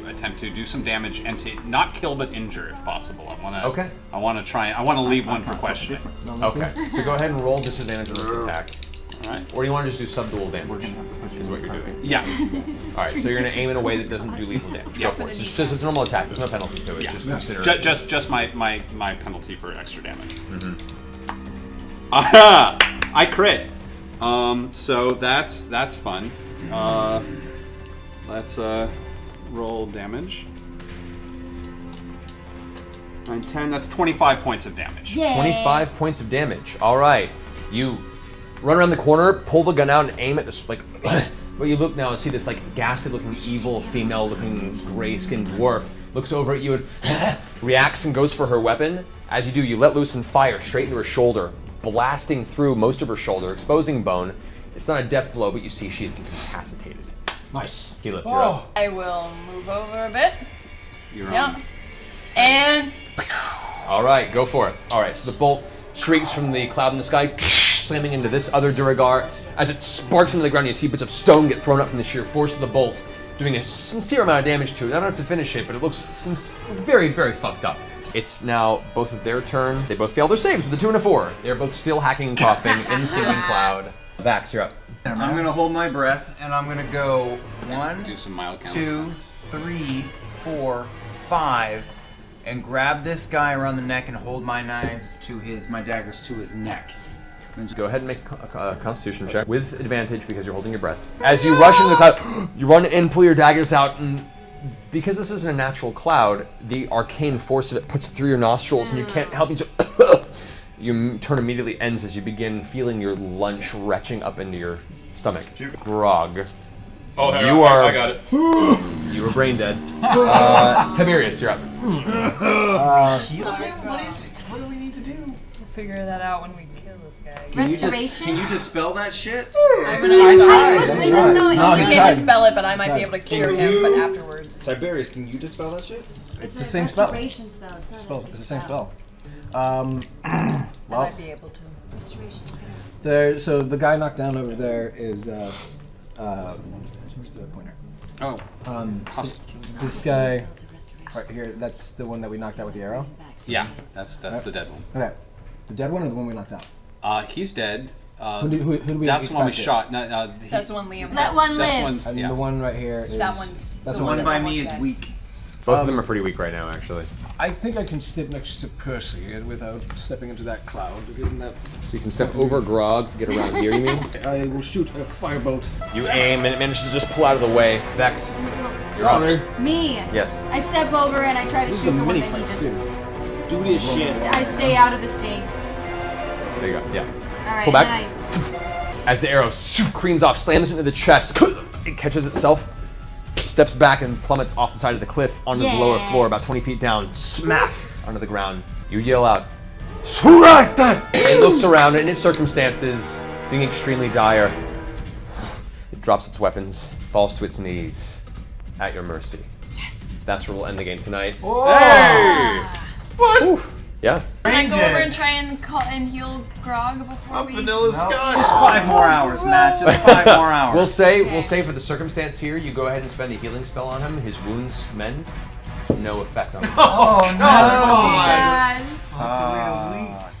attempt to do some damage and to not kill but injure if possible. I want to. Okay. I want to try. I want to leave one for questioning. Okay, so go ahead and roll disadvantage on this attack. All right. Or do you want to just do subdual damage? Is what you're doing. Yeah. All right, so you're going to aim in a way that doesn't do lethal damage. Go for it. It's just a normal attack. There's no penalty to it. Yeah. Just consider it. Just my penalty for extra damage. Aha! I crit. So that's fun. Let's roll damage. 9, 10. That's 25 points of damage. Yeah. 25 points of damage. All right, you run around the corner, pull the gun out, and aim at this like. But you look now and see this like ghastly-looking, evil, female-looking, gray-skinned dwarf looks over at you and reacts and goes for her weapon. As you do, you let loose and fire straight into her shoulder, blasting through most of her shoulder, exposing bone. It's not a death blow, but you see she's incapacitated. Nice. Keyleth, you're up. I will move over a bit. You're Yeah. on. And All right, go for it. All right, so the bolt shrieks from the cloud in the sky, slamming into this other Duragar. As it sparks into the ground, you see bits of stone get thrown up from the sheer force of the bolt, doing a sincere amount of damage to it. Not enough to finish it, but it looks very, very fucked up. It's now both of their turn. They both fail their saves with a 2 and a 4. They're both still hacking and coughing in the stinking cloud. Vax, you're up. I'm gonna hold my breath and I'm gonna go 1, Do some mild counts. 2, 3, 4, 5, and grab this guy around the neck and hold my daggers to his neck. Go ahead and make a Constitution check with advantage because you're holding your breath. As you rush into the cloud, you run in, pull your daggers out, and because this isn't a natural cloud, the arcane force of it puts it through your nostrils, and you can't help yourself. Your turn immediately ends as you begin feeling your lunch retching up into your stomach. Grog. Oh, hang You on, are- I got it. You were brain dead. Tiberius, you're up. What is it? What do we need to do? we'll figure that out when we kill this guy. Restoration. Can you dispel that shit? I'm We gonna must know it. You can dispel it, but I might be able to cure him, but afterwards. Tiberius, can you dispel that shit? It's the same spell. Restoration spell. It's not It's the same spell. I might be able to. Restoration spell. There. So the guy knocked down over there is where's the pointer? Oh. This guy right here. That's the one that we knocked out with the arrow. Yeah. That's the dead one. Okay. The dead one or the one we knocked out? He's dead. Who did we That's the one we incapacitate? shot. That's the one Liam That has. one That's lives. one's, And yeah. the one right here is That one's that's the the one one. that's By me almost is dead. weak. Both of them are pretty weak right now, actually. I think I can step next to Percy without stepping into that cloud. Given that, So you can step over Grog, get around here, you mean? I will shoot a firebolt. You aim and it manages to just pull out of the way. Vex, you're up. Sorry. Me. Yes. I step over and I try to This is shoot a the one mini that he fight just. too. Duty as shit. I stay out of the stink. There you go. Yeah. All right. Pull back. And As the arrow careens off, slams into the chest, it catches itself, steps back and plummets off the side of the cliff onto the lower Yeah. floor, about 20 feet down, smack onto the ground. You yell out, "Surata!" It looks around, and in its circumstances, being extremely dire, it drops its weapons, falls to its knees, at your mercy. Yes. That's where we'll end the game tonight. Hey! What? Oof. Yeah. Can I go dead. over and try and heal Grog before I'm we... Vanilla Sky. Just 5 more hours, Matt. Just 5 more hours. We'll say for the circumstance here, you go ahead and spend a healing spell on him. His wounds mend. No effect on him. Oh no! God. I'll have to wait a week.